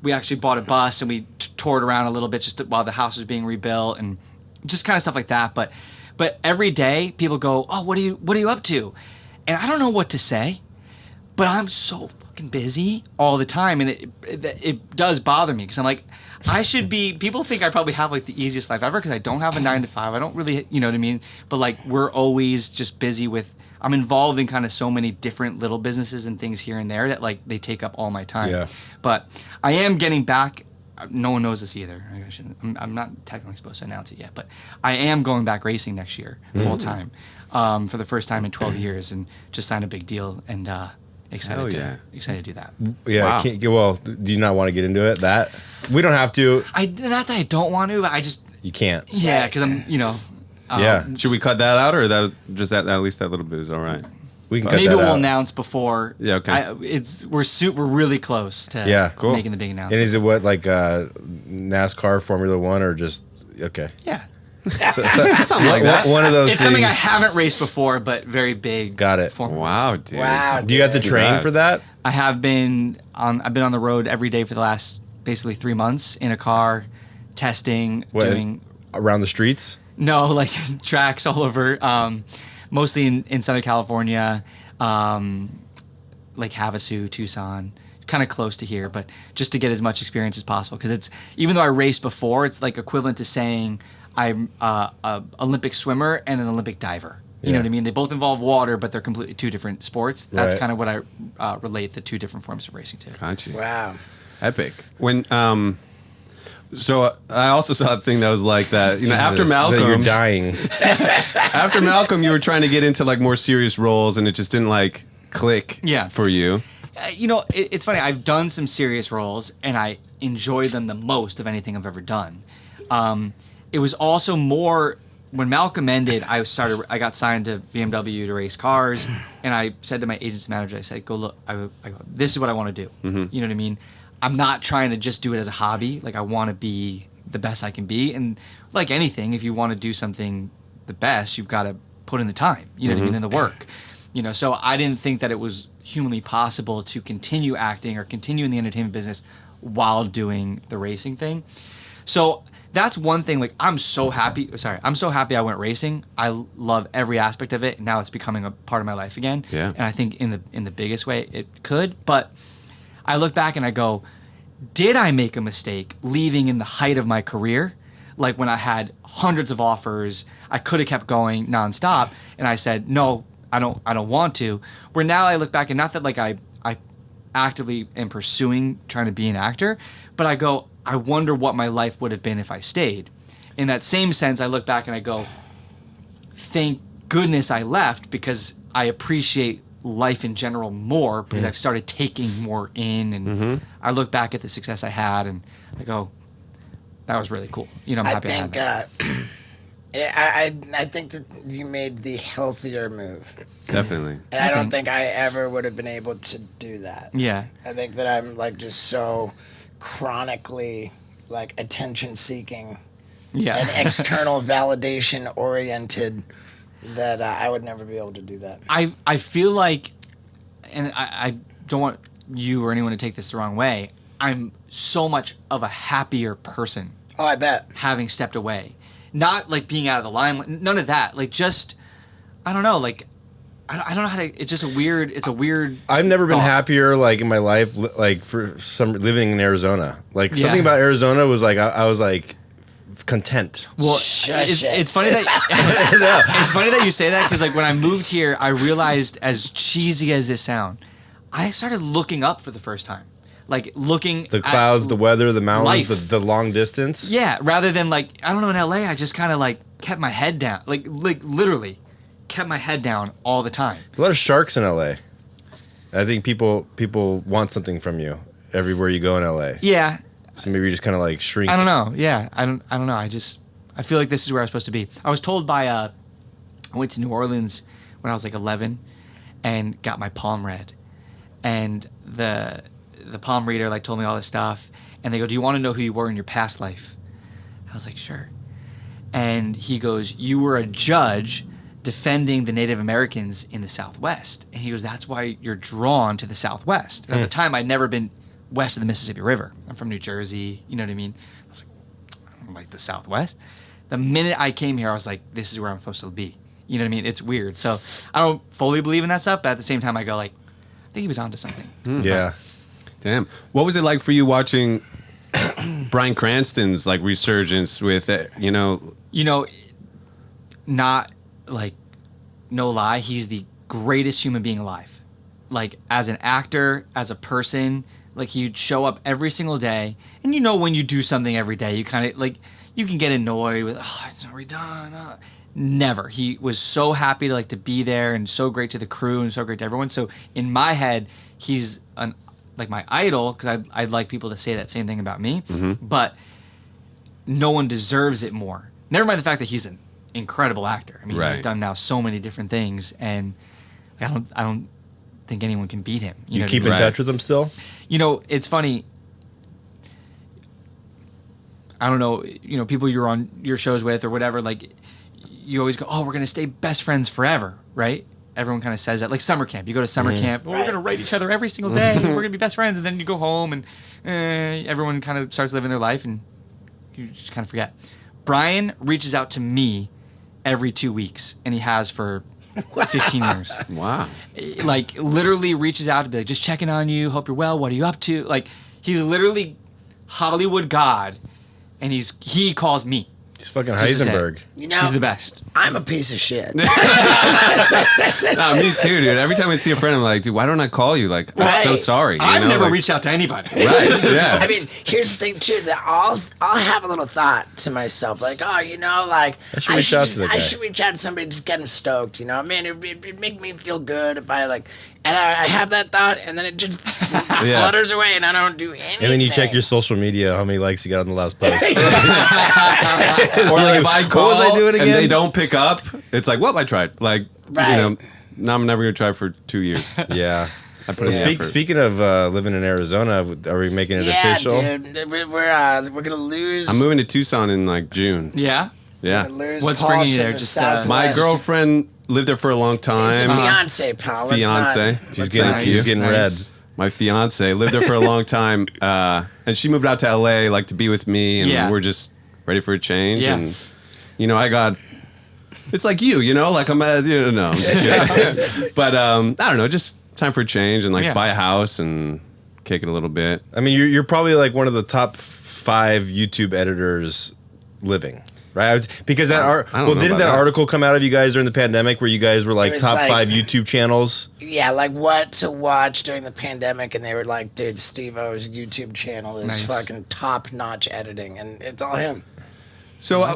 we actually bought a bus and we toured around a little bit just while the house was being rebuilt and just kind of stuff like that. But every day people go, oh, what are you up to? And I don't know what to say. But I'm so fucking busy all the time, and it does bother me because I'm like, I should be. People think I probably have like the easiest life ever because I don't have a 9 to 5. I don't really, you know what I mean. But like, we're always just busy with. I'm involved in kind of so many different little businesses and things here and there that like they take up all my time. Yeah. But I am getting back. No one knows this either. I shouldn't. I'm not technically supposed to announce it yet, but I am going back racing next year full time for the first time in 12 years, and just signed a big deal and. Excited to do that. Yeah. Wow. Well, do you not want to get into it? That we don't have to. Not that I don't want to, but I just. You can't. Yeah, because I'm. Yeah. Should we cut that out, or that just that at least that little bit is all right? We can cut maybe that we'll out. announce before. Yeah, okay. We're really close to Cool. making the big announcement. And is it what like NASCAR, Formula One, or just okay? Yeah. Something like that. One of those. It's something I haven't raced before, but very big. Got it. Formula Wow, race. dude. Wow. Do you have to train for that? I have been on. I've been on the road every day for the last basically 3 months in a car, testing, doing. Around the streets? No, like tracks all over. Mostly in Southern California, like Havasu, Tucson, kind of close to here, but just to get as much experience as possible. Because it's even though I raced before, it's like equivalent to saying I'm a Olympic swimmer and an Olympic diver. You know what I mean? They both involve water, but they're completely two different sports. That's Right. kind of what I relate the two different forms of racing to. Gotcha. Wow. Epic. When so I also saw a thing that was like that. You know, after Jesus, that Malcolm, you're dying. after Malcolm, you were trying to get into like more serious roles, and it just didn't like click. Yeah. For you. It's funny. I've done some serious roles, and I enjoy them the most of anything I've ever done. It was also more when Malcolm ended. I got signed to BMW to race cars, and I said to my agent's manager, I said, "Go look. I go, this is what I want to do. You know what I mean? I'm not trying to just do it as a hobby. Like I want to be the best I can be, and like anything, if you want to do something the best, you've got to put in the time. You know what I mean? In the work. So I didn't think that it was humanly possible to continue acting or continue in the entertainment business while doing the racing thing. So that's one thing. Like I'm so happy I went racing. I love every aspect of it, and now it's becoming a part of my life again. Yeah. And I think in the biggest way it could. But I look back and I go, did I make a mistake leaving in the height of my career? Like when I had hundreds of offers, I could have kept going nonstop, and I said no. I don't want to. Where now I look back, and not that like I actively am pursuing trying to be an actor, but I go, I wonder what my life would have been if I stayed. In that same sense, I look back and I go, thank goodness I left, because I appreciate life in general more, because I've started taking more in, and I look back at the success I had and I go, that was really cool. I'm happy I had that. I think that you made the healthier move. Definitely. And I don't think I ever would have been able to do that. Yeah. I think that I'm like just so chronically like attention seeking Yeah. and external validation oriented that I would never be able to do that. I feel like, and I don't want you or anyone to take this the wrong way, I'm so much of a happier person Oh, I bet. having stepped away. Not like being out of the limelight, none of that. Like just, I don't know, like, I don't know how to, it's a weird I've never been thought. happier like in my life, like for some living in Arizona. Like something Yeah. about Arizona was like I was like content. Well, Shush it. it's funny that it's funny that you say that, because like when I moved here, I realized, as cheesy as this sound, I started looking up for the first time, like looking The clouds, the weather, the mountains, life. the long distance. Yeah, rather than like, I don't know, in LA, I just kind of like kept my head down, like literally kept my head down all the time. A lot of sharks in LA. I think people want something from you everywhere you go in LA. Yeah, So maybe you just kind of like shrink. I don't know. Yeah, I don't know. I feel like this is where I was supposed to be. I was told by I went to New Orleans when I was like 11 and got my palm read, and the palm reader like told me all this stuff, and they go, "Do you want to know who you were in your past life?" I was like, "Sure." And he goes, "You were a judge defending the Native Americans in the Southwest." And he goes, "That's why you're drawn to the Southwest." At the time, I'd never been west of the Mississippi River. I'm from New Jersey. You know what I mean? I was like, I don't like the Southwest. The minute I came here, I was like, this is where I'm supposed to be. You know what I mean? It's weird. So I don't fully believe in that stuff, but at the same time, I go like, think he was onto something. Yeah. Damn. What was it like for you watching Bryan Cranston's like resurgence with You know, not like, no lie, he's the greatest human being alive. Like, as an actor, as a person, like, he'd show up every single day. And you know, when you do something every day, you kind of like, you can get annoyed with, oh, are we done? Never. He was so happy to be there, and so great to the crew and so great to everyone. So in my head, he's like my idol, because I'd like people to say that same thing about me. But no one deserves it more. Never mind the fact that he's an incredible actor. I mean, he's done now so many different things, and I don't think anyone can beat him. You keep in touch with him still? You know, it's funny. I don't know, people you're on your shows with or whatever, like, you always go, oh, we're going to stay best friends forever, right? Everyone kind of says that. Like summer camp. You go to summer camp, we're going to write each other every single day. We're going to be best friends. And then you go home, and everyone kind of starts living their life, and you just kind of forget. Bryan reaches out to me every 2 weeks, and he has for 15 years. Wow. Like, literally reaches out to be like, just checking on you. Hope you're well. What are you up to? Like, he's literally Hollywood God, and he calls me. He's fucking Heisenberg. He's the best. I'm a piece of shit. No, me too, dude. Every time I see a friend, I'm like, dude, why don't I call you? Like, I'm so sorry. I've never reached out to anybody. Right, yeah. I mean, here's the thing too, that I'll have a little thought to myself, like, oh, like I should reach out to the guy. I should reach out to somebody, just get him stoked, man, it'd make me feel good if I and I have that thought, and then it just flutters away, and I don't do anything. And then you check your social media, how many likes you got on the last post. Or like if I call what was I doing again? and they don't pick up, it's like, well, I tried. Like, Right. now I'm never going to try for 2 years. Yeah. I put in the effort. Speaking of living in Arizona, are we making it official? Dude, we're gonna lose. I'm moving to Tucson in like June. Yeah? Yeah. What's bringing you there? Just, My girlfriend lived there for a long It's time. a fiance, pal. Let's Fiance. She's getting red. My fiance lived there for a long time, and she moved out to LA like to be with me, and we're just ready for a change. Yeah. And I got. It's like like I'm at no, I'm just kidding. But I don't know, just time for a change and buy a house and kick it a little bit. I mean, you're probably like one of the top 5 YouTube editors living. Right, because didn't that article come out of you guys during the pandemic where you guys were like top 5 YouTube channels? Yeah, like what to watch during the pandemic, and they were like, dude, Steve-O's YouTube channel is fucking top-notch editing, and it's all him. So,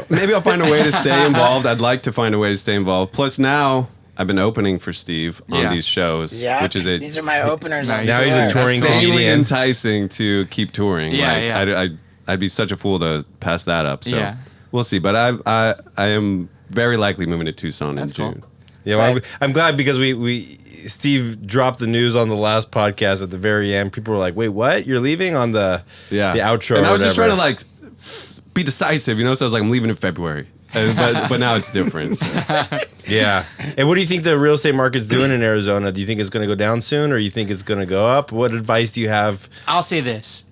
maybe I'll find a way to stay involved. I'd like to find a way to stay involved. Plus, now I've been opening for Steve on these shows, which is these are my openers. Nice. Now he's a touring insanely comedian. enticing to keep touring. Yeah, I'd be such a fool to pass that up. So we'll see. But I am very likely moving to Tucson in June. Cool. Yeah, well, I'm glad because Steve dropped the news on the last podcast at the very end. People were like, "Wait, what? You're leaving?" on the outro. And I was or just trying whatever. to be decisive, So I was like, I'm leaving in February. But now it's different. Yeah. And what do you think the real estate market's doing in Arizona? Do you think it's going to go down soon, or you think it's going to go up? What advice do you have? I'll say this.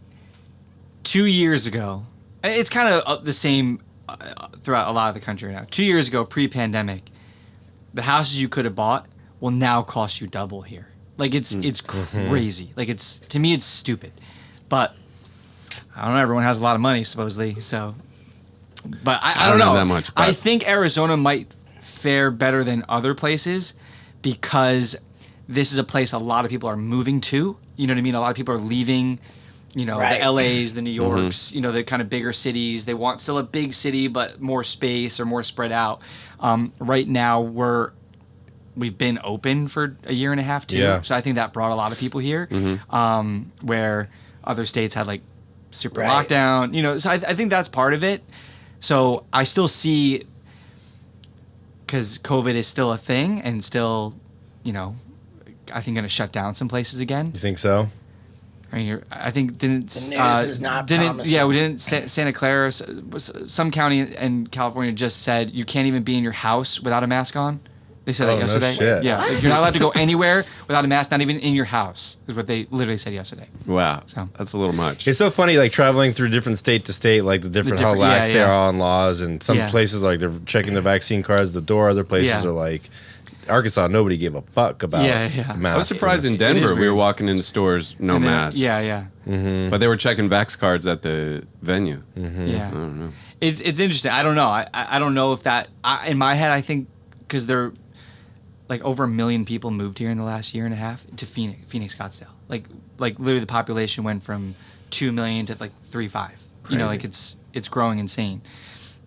2 years ago, it's kind of the same throughout a lot of the country now. 2 years ago, pre-pandemic, the houses you could have bought will now cost you double here. Like, it's crazy. Like, to me, it's stupid. But I don't know. Everyone has a lot of money, supposedly. So, but I don't know that much. But I think Arizona might fare better than other places because this is a place a lot of people are moving to. You know what I mean? A lot of people are leaving. The LAs, the New Yorks, the kind of bigger cities. They want still a big city, but more space or more spread out. Right now, we've been open for a year and a half too. Yeah. So I think that brought a lot of people here, where other states had like super lockdown. So I think that's part of it. So I still see, because COVID is still a thing and still, I think going to shut down some places again. You think so? I mean, I think the news is not promising. Yeah, we didn't. Santa Clara, some county in California just said you can't even be in your house without a mask on. They said that yesterday. No shit. Yeah, like, you're not allowed to go anywhere without a mask, not even in your house, is what they literally said yesterday. Wow, So. that's a little much. It's so funny, like traveling through different state to state, like the different how lax they are on laws, and some places like they're checking their vaccine cards at the door. Other places are like, Arkansas, nobody gave a fuck about masks. I was surprised in Denver we were walking into stores, no masks. Yeah. Mm-hmm. But they were checking Vax cards at the venue. Mm-hmm. Yeah. I don't know. It's interesting. I don't know. I don't know if that... in my head, I think... Because they're... Like, over 1 million people moved here in the last year and a half to Phoenix, Scottsdale. Like literally the population went from 2 million to, like, 3.5. You know, like, it's growing insane.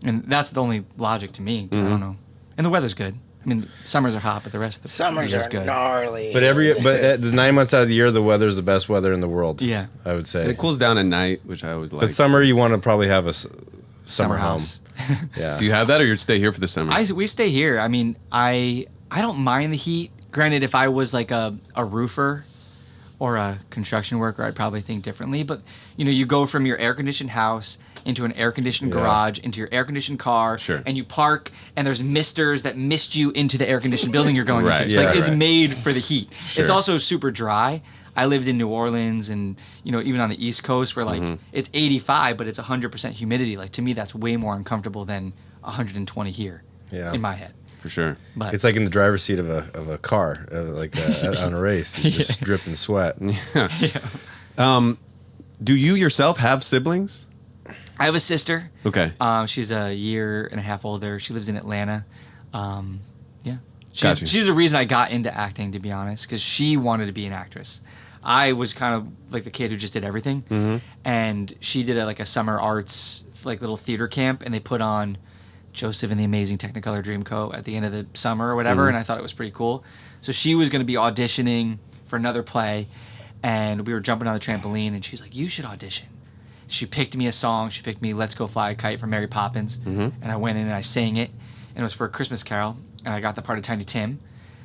And that's the only logic to me. I don't know. And the weather's good. I mean, summers are hot, but the rest of the Summers year's are good. gnarly. But the 9 months out of the year, the weather's the best weather in the world. Yeah. I would say. And it cools down at night, which I always like. But summer, you want to probably have a summer home. house. Yeah. Do you have that, or you stay here for the summer? We stay here. I mean, I don't mind the heat. Granted, if I was like a roofer or a construction worker, I'd probably think differently. But, you know, you go from your air-conditioned house into an air-conditioned garage, into your air-conditioned car, and you park, and there's misters that mist you into the air-conditioned building you're going into. So, it's made for the heat. Sure. It's also super dry. I lived in New Orleans and, you know, even on the East Coast where, like, it's 85, but it's 100% humidity. Like, to me, that's way more uncomfortable than 120 here in my head. For sure. But It's like in the driver's seat of a car, on a race. You just drip in sweat. Do you yourself have siblings? I have a sister. Okay. She's a year and a half older. She lives in Atlanta. Gotcha. She's the reason I got into acting, to be honest, because she wanted to be an actress. I was kind of like the kid who just did everything, and she did a summer arts like little theater camp, and they put on Joseph and the Amazing Technicolor Dreamcoat at the end of the summer or whatever, and I thought it was pretty cool. So she was going to be auditioning for another play, and we were jumping on the trampoline, and she's like, "You should audition." She picked me a song. She picked me "Let's Go Fly a Kite" from Mary Poppins, and I went in and I sang it, and it was for A Christmas Carol, and I got the part of Tiny Tim.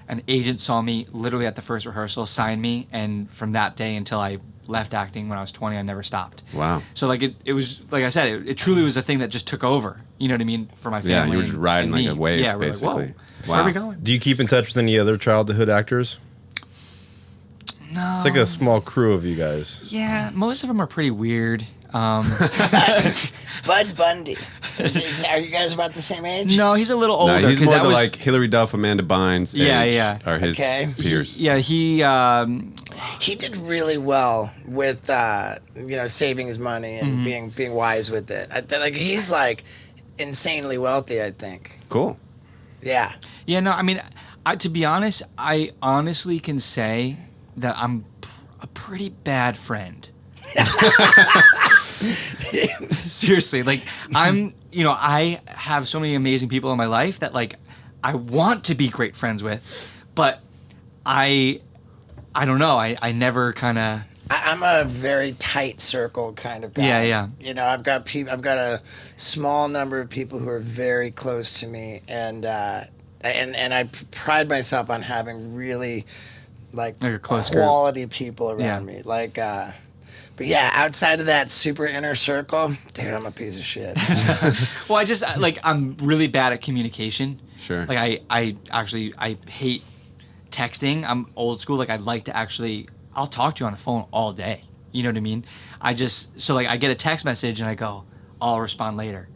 An agent saw me literally at the first rehearsal, signed me, and from that day until I left acting when I was 20, I never stopped. Wow. So like it was, like I said, it truly was a thing that just took over. You know what I mean? For my family. Yeah, you were just riding and like a wave, yeah, basically. Like, whoa, where are we going? Do you keep in touch with any other childhood actors? No. It's like a small crew of you guys. Yeah, most of them are pretty weird. Bud Bundy. Are you guys about the same age? No, he's a little older. No, he's more that was, like Hillary Duff, Amanda Bynes. Yeah. Are his peers. He did really well with saving his money and being wise with it. He's like insanely wealthy, I think. Cool. Yeah. Yeah, no, I mean, to be honest, I honestly can say that I'm a pretty bad friend. Seriously, like I have so many amazing people in my life that like I want to be great friends with, but I don't know. I never kind of. I'm a very tight circle kind of guy. Yeah. You know, I've got a small number of people who are very close to me, and I pride myself on having really like a close quality people around me. Like, but yeah, outside of that super inner circle, dude, I'm a piece of shit. Well, I'm really bad at communication. Sure. Like I hate texting. I'm old school. Like I'll talk to you on the phone all day. You know what I mean? I get a text message and I go, I'll respond later.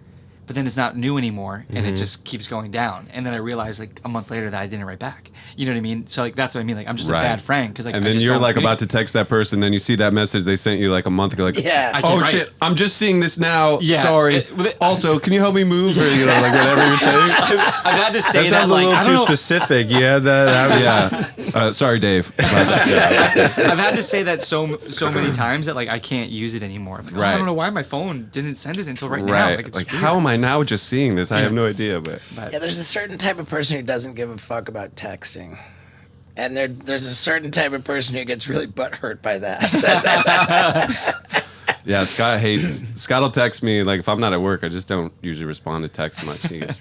But then it's not new anymore, and it just keeps going down. And then I realize like a month later that I didn't write back. You know what I mean? So like that's what I mean. Like I'm just a bad friend because like. And then you're like about to text that person, then you see that message they sent you like a month ago. Like, oh shit, I'm just seeing this now. Yeah. Sorry. Also, can you help me move or like whatever you're saying? I've had to say that sounds a little too specific. Yeah, yeah. Sorry, Dave. I've had to say that so many times that like I can't use it anymore. Like, I don't know why my phone didn't send it until right now. Like how am I now just seeing this? I have no idea. But yeah, there's a certain type of person who doesn't give a fuck about texting. And there's a certain type of person who gets really butthurt by that. Yeah, Scott will text me, like, if I'm not at work, I just don't usually respond to text much. He gets...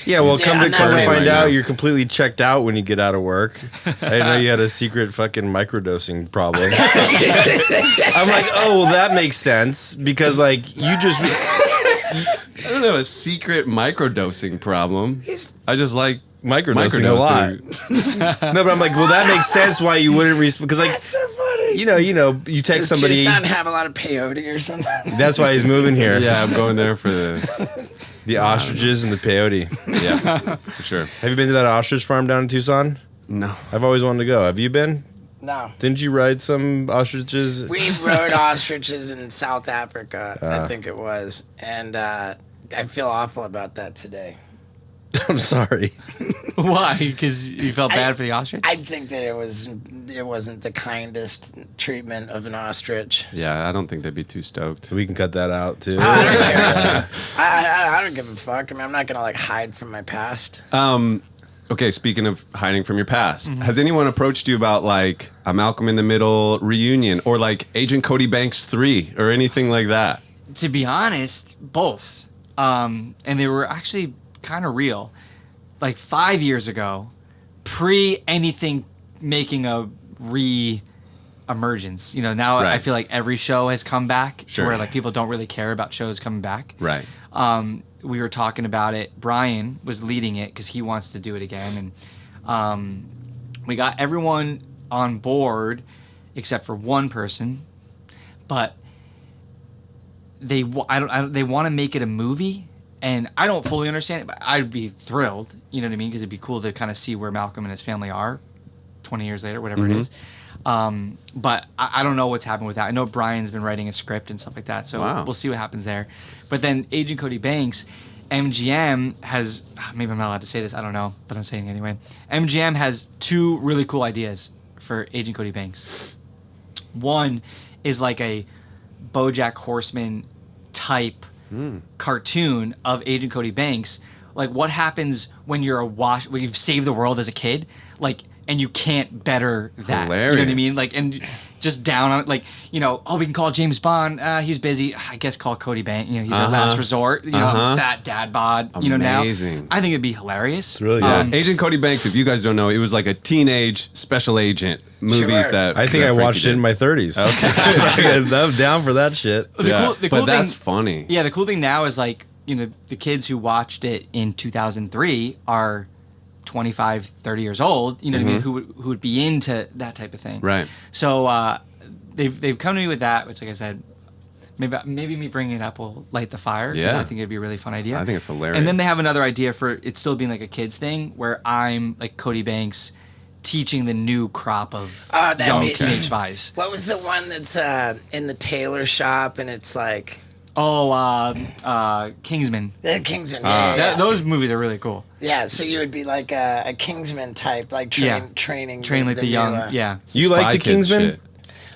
Yeah, well, come to find out, you're completely checked out when you get out of work. I didn't know you had a secret fucking microdosing problem. I'm like, oh, well, that makes sense, because, like, you just... I don't have a secret microdosing problem. I just like... Microdosing a lot. No, but I'm like, well, that makes sense why you wouldn't respond. Because, like, that's so funny. You text somebody. Does your son have a lot of peyote or something? That's why he's moving here. Yeah, I'm going there for the. The ostriches and the peyote. Yeah, for sure. Have you been to that ostrich farm down in Tucson? No. I've always wanted to go. Have you been? No. Didn't you ride some ostriches? We rode ostriches in South Africa, I think it was. And I feel awful about that today. I'm sorry. Why? Because you felt bad for the ostrich? I think that it wasn't the kindest treatment of an ostrich. Yeah, I don't think they'd be too stoked. We can cut that out too. I don't care. I don't give a fuck. I mean, I'm not gonna like hide from my past. Okay, speaking of hiding from your past, has anyone approached you about like a Malcolm in the Middle reunion or like Agent Cody Banks 3 or anything like that? To be honest, both. And they were actually kind of real. Like 5 years ago, pre anything making a re-emergence. You know, now Right. I feel like every show has come back. Sure. Where like people don't really care about shows coming back. Right. We were talking about it. Brian was leading it because he wants to do it again, and we got everyone on board except for one person, but they want to make it a movie, and I don't fully understand it, but I'd be thrilled. You know what I mean? Because it'd be cool to kind of see where Malcolm and his family are 20 years later, whatever it is. But I don't know what's happened with that. I know Brian's been writing a script and stuff like that, so Wow. we'll see what happens there. But then Agent Cody Banks, MGM has, maybe I'm not allowed to say this, I don't know, but I'm saying it anyway. MGM has two really cool ideas for Agent Cody Banks. One is like a BoJack Horseman type cartoon of Agent Cody Banks. Like what happens when when you've saved the world as a kid, like, and you can't better that. Hilarious. You know what I mean? Like, and just down on it, like, you know, we can call James Bond. He's busy. I guess call Cody Banks. You know, he's a last resort. You know, fat dad bod. You know, now Amazing. I think it'd be hilarious. It's really Yeah, good. Agent Cody Banks, if you guys don't know, it was like a teenage special agent movies Sure. that I think that I Frankie watched it did. in my 30s. Okay. I'm down for that shit. The Yeah, cool but thing, that's funny. Yeah, the cool thing now is like, you know, the kids who watched it in 2003 are 25, 30 years old, you know what I mean, who would be into that type of thing. Right. So they've come to me with that, which, like I said, maybe me bringing it up will light the fire. 'Cause Yeah. I think it'd be a really fun idea. I think it's hilarious. And then they have another idea for it still being like a kids thing, where I'm like Cody Banks teaching the new crop of that'd young be- teenage spies. What was the one that's in the tailor shop and it's like Kingsman. Kingsman? Yeah. Those movies are really cool. Yeah, so you would be like a Kingsman type, like training Train like the young. new, Yeah. You Spy like the Kids Kingsman? shit.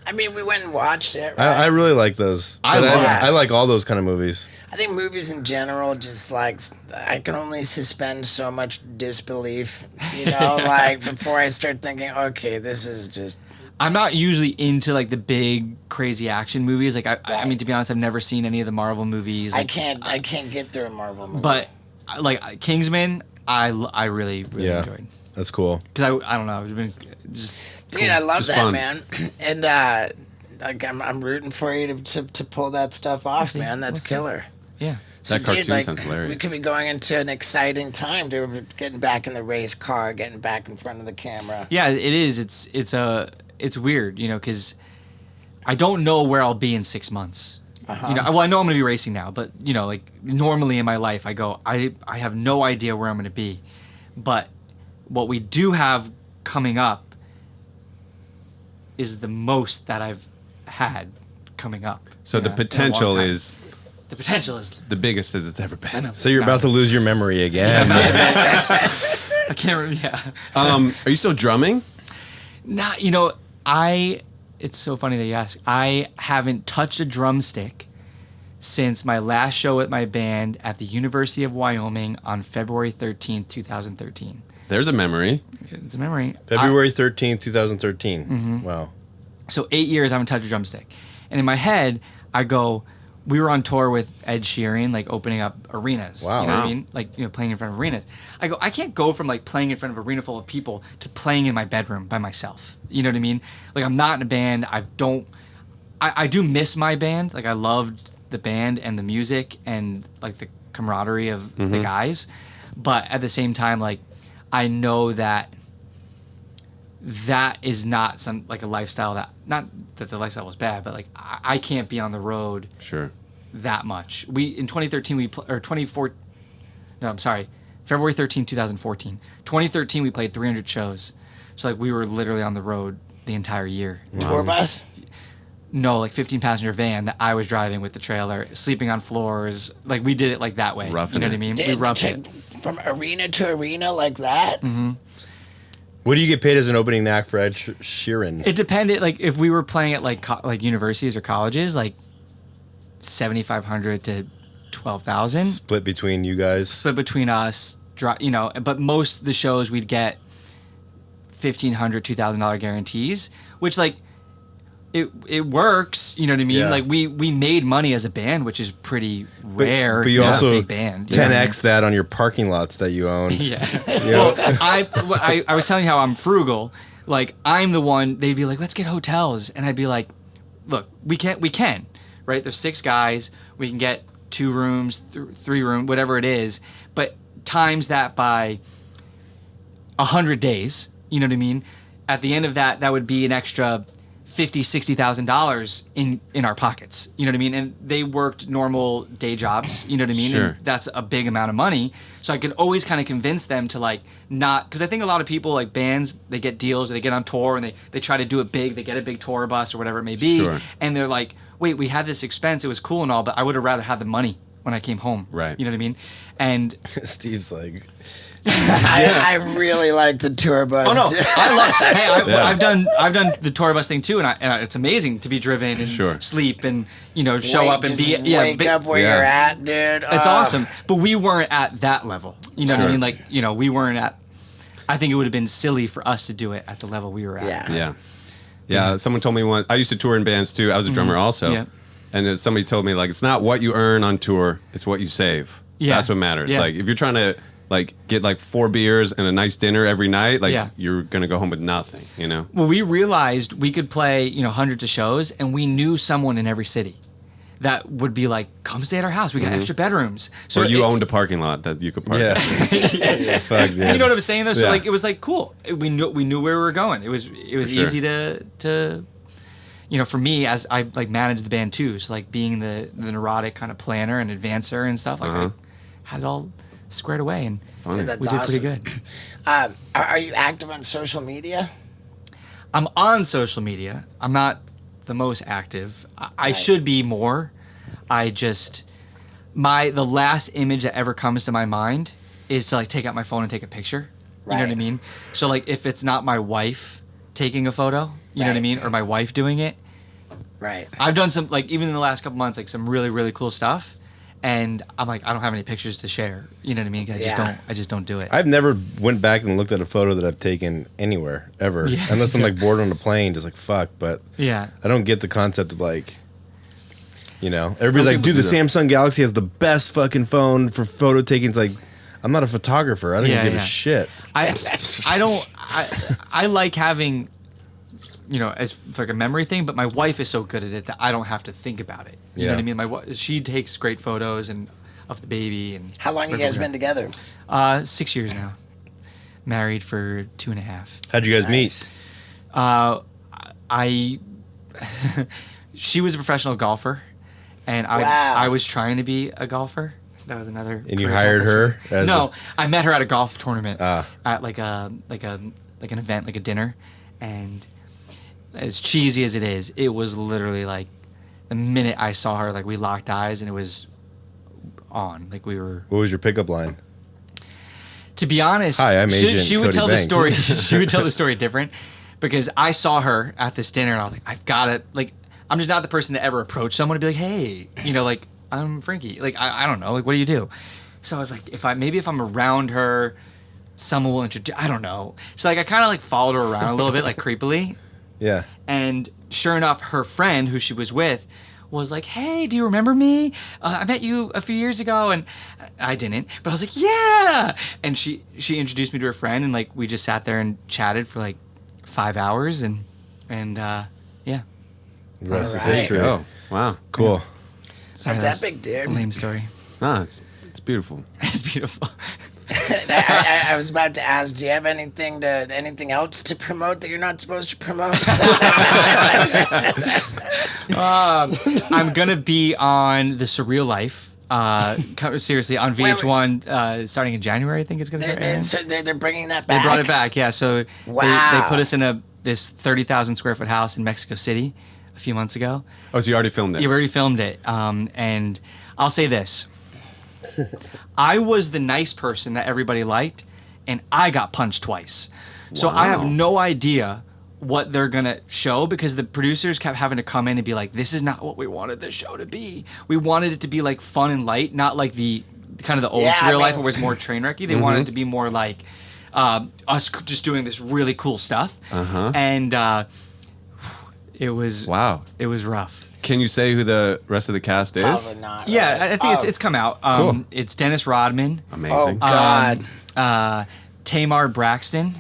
I mean, we went and watched it. Right? I really like those. I But love it. I like all those kind of movies. I think movies in general, just like I can only suspend so much disbelief, you know, like before I start thinking, okay, this is just. I'm not usually into like the big crazy action movies. Like I mean, to be honest, I've never seen any of the Marvel movies. I Like, can't get through a Marvel movie. but like Kingsman, I really Yeah. enjoyed That's cool. because I don't know, it's been just dude, I love Just that, fun. man, and like I'm rooting for you to pull that stuff off, see. man. That's We'll see. killer. yeah. So, That cartoon dude, like, sounds hilarious. We could be going into an exciting time, dude. We're getting back in the race car, getting back in front of the camera. Yeah, it is. It's weird, you know, because I don't know where I'll be in 6 months. You know, well, I know I'm going to be racing now, but you know, like normally in my life, I have no idea where I'm going to be. But what we do have coming up is the most that I've had coming up. So you the know, in a long potential time. is The potential is. the biggest as it's ever I been. know. So you're about to lose your memory again. I can't remember. Yeah. Are you still drumming? Not, you know, it's so funny that you ask. I haven't touched a drumstick since my last show with my band at the University of Wyoming on February 13th, 2013. There's a memory. It's a memory. February 13th, 2013. Wow. So 8 years I haven't touched a drumstick. And in my head, I go, we were on tour with Ed Sheeran, like opening up arenas. Wow. You know what Wow. I mean? Like, you know, playing in front of arenas. I go, I can't go from like playing in front of an arena full of people to playing in my bedroom by myself. You know what I mean? Like, I'm not in a band. I do miss my band. Like, I loved the band and the music and like the camaraderie of the guys. But at the same time, like, I know that is not some like a lifestyle that, not that the lifestyle was bad, but like I can't be on the road Sure. that much. We in 2013 or 2014 No, I'm sorry. February 13, 2014. 2013, we played 300 shows. So, like, we were literally on the road the entire year. Tour bus? No, like 15-passenger van that I was driving with the trailer, sleeping on floors. Like, we did it like that way. Roughing you know it. what I mean? We Dude, roughed it. from arena to arena like that? Mm-hmm. What do you get paid as an opening act for Ed Sheeran? It depended. Like, if we were playing at like universities or colleges, like 7,500 to 12,000 Split between you guys. split between us. You know, but most of the shows we'd get $1,500, $2,000 guarantees, which like it works. You know what I mean? Yeah. Like we made money as a band, which is pretty rare. But if you you're a also big band. You know what I 10x that on your parking lots that you own. mean? Yeah. You know? Well, I was telling you how I'm frugal. Like I'm the one. They'd be like, "Let's get hotels," and I'd be like, "Look, we can, right? There's 6 guys. We can get 2 rooms, 3 room, whatever it is, but times that by 100 days. You know what I mean? At the end of that, that would be an extra $50,000-$60,000 in our pockets. You know what I mean? And they worked normal day jobs. You know what I mean? Sure. And that's a big amount of money. So I could always kind of convince them to like not, because I think a lot of people like bands, they get deals or they get on tour and they try to do it big. They get a big tour bus or whatever it may be. Sure. And they're like, wait, we had this expense. It was cool and all, but I would have rather had the money when I came home. Right. You know what I mean? And Steve's like, I really like the tour bus. oh no, too. I love. Hey, Yeah. I've done the tour bus thing too, and it's amazing to be driven and Sure. sleep and show Wait, up and just be wake up where Yeah. you're at, dude. It's Oh. awesome, but we weren't at that level. You know what I Sure. mean? Like we weren't at. I think it would have been silly for us to do it at the level we were at. Yeah. Yeah. Yeah. Someone told me once, I used to tour in bands too. I was a drummer also. Yeah. And then somebody told me, like, it's not what you earn on tour, it's what you save. Yeah. That's what matters. Yeah. Like, if you're trying to, like, get, like, 4 beers and a nice dinner every night, like, Yeah. you're going to go home with nothing, you know? Well, we realized we could play hundreds of shows, and we knew someone in every city that would be like, "Come stay at our house. We got extra bedrooms." So or you it- owned a parking lot that you could park yeah. at. Fuck, dude. You know what I'm saying though? So Yeah. like it was like cool. We knew where we were going. It was For sure. easy to for me as I like managed the band too. So like being the neurotic kind of planner and advancer and stuff, like I had it all squared away and Funny. Dude, that's we did awesome. pretty good. Are you active on social media? I'm on social media. I'm not the most active. I should be more. I just the last image that ever comes to my mind is to like take out my phone and take a picture. You know what I Right. mean? So like if it's not my wife taking a photo, you know what I Right. mean, or my wife doing it. Right. I've done some like even in the last couple months like some really really cool stuff, and I'm like I don't have any pictures to share. You know what I mean? I just don't do it. I've never went back and looked at a photo that I've taken anywhere ever, Yeah. unless I'm like bored on a plane, just like fuck. But Yeah. I don't get the concept of like, everybody's like, people dude, the do that. Samsung Galaxy has the best fucking phone for photo taking. It's like, I'm not a photographer. I don't Yeah, even give yeah. a shit. I like having, as like a memory thing, but my wife is so good at it that I don't have to think about it. You know Yeah. what I mean? My wife, she takes great photos and of the baby and. How long you guys been together? 6 years now. Married for 2.5. How'd you guys Nice. I she was a professional golfer, and Wow. I was trying to be a golfer. That was another. And you career hired path, her actually. as No, I met her at a golf tournament Ah. at like an event, like a dinner, and as cheesy as it is, it was literally like the minute I saw her, like we locked eyes and it was on. Like we were. What was your pickup line? To be honest, Hi, I'm Agent she would Cody tell Banks. the story. She would tell the story different because I saw her at this dinner and I was like, I've got it. Like, I'm just not the person to ever approach someone and be like, hey, like I'm Frankie. Like, I don't know. Like, what do you do? So I was like, if I'm around her, someone will introduce. I don't know. So like, I kind of like followed her around a little bit, like creepily. Yeah. And sure enough, her friend who she was with was like, hey, do you remember me? I met you a few years ago. And I didn't. But I was like, yeah. And she introduced me to her friend. And like, we just sat there and chatted for like 5 hours. And yeah. The rest is Alright. history. Oh, wow. Cool. Sorry, That's that was epic, dude. a lame story. Ah, it's beautiful. It's beautiful. I was about to ask, do you have anything else to promote that you're not supposed to promote? I'm going to be on The Surreal Life Seriously, on VH1, starting in January, I think it's going to start airing. So they're bringing that back? They brought it back, yeah. So wow. they put us in this 30,000 square foot house in Mexico City a few months ago. Oh, so you already filmed it? Yeah, we already filmed it. And I'll say this. I was the nice person that everybody liked, and I got punched twice. So I have no idea what they're going to show because the producers kept having to come in and be like, this is not what we wanted the show to be. We wanted it to be like fun and light, not like the kind of the old Real Life where it was more train wrecky. They wanted it to be more like us just doing this really cool stuff. And it was rough. Can you say who the rest of the cast is? Probably not. Yeah, I think it's come out. Cool. It's Dennis Rodman. Amazing. Oh, God. Tamar Braxton.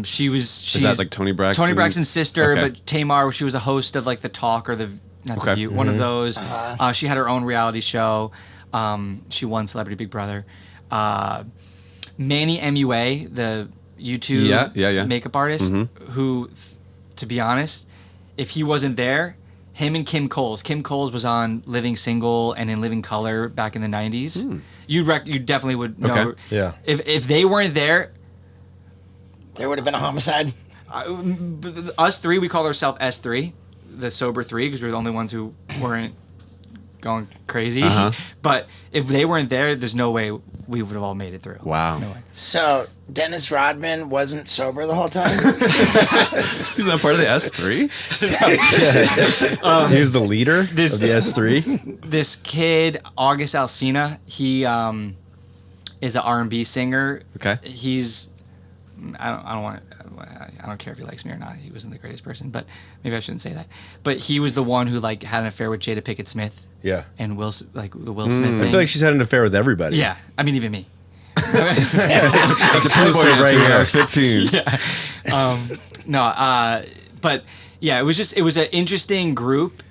She's that like Tony Braxton? Tony Braxton's sister, Okay. but Tamar, she was a host of like The Talk or the View, one of those. She had her own reality show. She won Celebrity Big Brother. Manny MUA, the YouTube makeup artist, who, to be honest, if he wasn't there, him and Kim Coles was on Living Single and in Living Color back in the 90s. You definitely would know. Okay. Yeah. If they weren't there, There would have been a homicide. Us three, we call ourselves S3, the sober three, because we're the only ones who weren't going crazy. But if they weren't there, there's no way we would have all made it through. Wow. No way. So Dennis Rodman wasn't sober the whole time? He's not part of the S3? He was the leader of the S3. This kid, August Alsina, he is an R&B singer. Okay. He's I don't care if he likes me or not. He wasn't the greatest person, but maybe I shouldn't say that. But he was the one who like had an affair with Jada Pinkett Smith. Yeah. And the Will Smith thing. I feel like she's had an affair with everybody. Yeah, I mean even me. That's a Playboy right right here. when I was 15. But yeah, it was an interesting group,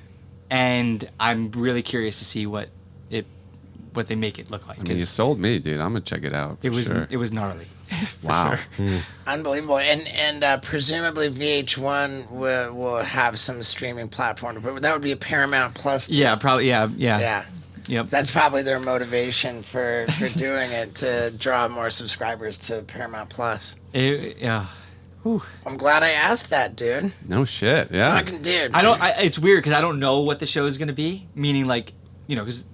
and I'm really curious to see what they make it look like. I mean, you sold me, dude. I'm gonna check it out. It was gnarly. Wow. Unbelievable. And presumably VH1 will have some streaming platform, but that would be a Paramount Plus. Yeah, probably. Yeah. Yep. That's probably their motivation for doing it, to draw more subscribers to Paramount Plus. Yeah. Whew. I'm glad I asked that, dude. No shit. Yeah. Fucking dude. It's weird because I don't know what the show is going to be. Meaning, like, because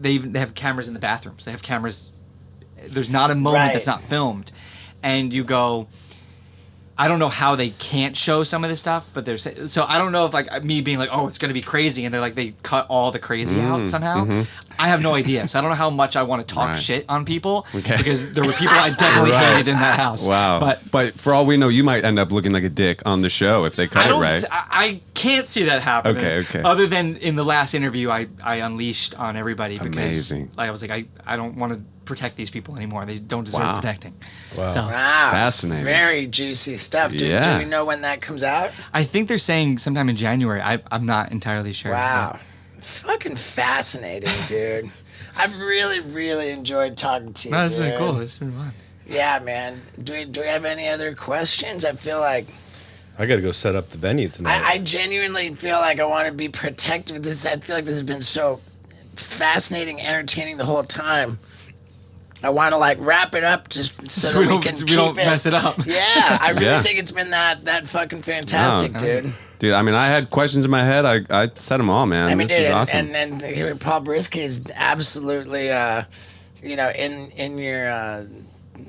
they have cameras in the bathrooms. They have cameras. There's not a moment that's not filmed, and you go. I don't know how they can't show some of this stuff, but so I don't know if like me being like, oh, it's going to be crazy, and they're like they cut all the crazy out somehow. I have no idea, so I don't know how much I want to talk shit on people because there were people I definitely hated in that house. Wow. But for all we know, you might end up looking like a dick on the show if they cut it right. I can't see that happening. Okay. Other than in the last interview, I unleashed on everybody because Amazing. Like, I was like, I don't want to protect these people anymore. They don't deserve protecting. Wow. So, Wow. Fascinating. Very juicy stuff. Do we know when that comes out? I think they're saying sometime in January. I'm not entirely sure. Wow. Fucking fascinating, dude. I've really, really enjoyed talking to you. No, this has been dude. cool. This has been fun. Yeah, man. Do we have any other questions? I feel like I got to go set up the venue tonight. I genuinely feel like I want to be protective of this. I feel like this has been so fascinating, entertaining the whole time. I want to like wrap it up just so that we can keep don't it. mess it up. Yeah, I really think it's been that fucking fantastic, dude. Dude, I mean, I had questions in my head. I said them all, man. I mean, this dude, was awesome. and here, Paul Brisky is absolutely, in your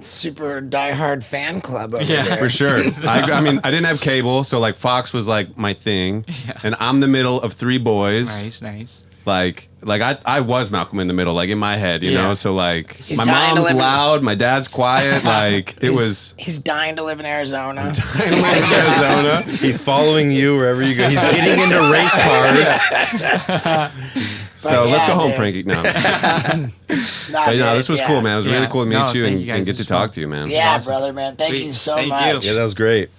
super diehard fan club over there. For sure. I mean, I didn't have cable, so like Fox was like my thing, and I'm the middle of three boys. Nice. Like I was Malcolm in the Middle, like in my head, you know. So like He's my dying to mom's live in- loud, my dad's quiet. Like He's dying to live in Arizona. Arizona. He's following you wherever you go. He's getting into race cars. So let's go home, dude. Frankie. No, but no, this was cool, man. It was really cool to meet you thank and, you guys. and get This to was talk fun. to you, man. Yeah, Awesome. brother, man. Thank you so Thank much. you. Yeah, that was great.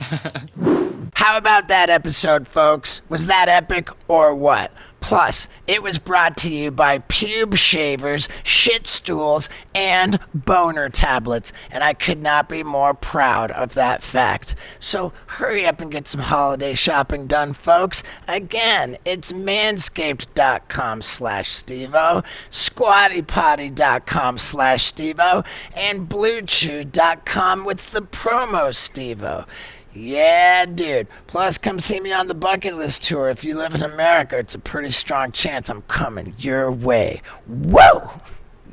How about that episode, folks? Was that epic or what? Plus, it was brought to you by pube shavers, shit stools, and boner tablets, and I could not be more proud of that fact. So hurry up and get some holiday shopping done, folks. Again, it's manscaped.com/Stevo, squattypotty.com/Stevo, and bluechew.com with the promo Stevo. Yeah, dude. Plus, come see me on the bucket list tour. If you live in America, it's a pretty strong chance I'm coming your way. Whoa!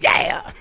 Yeah!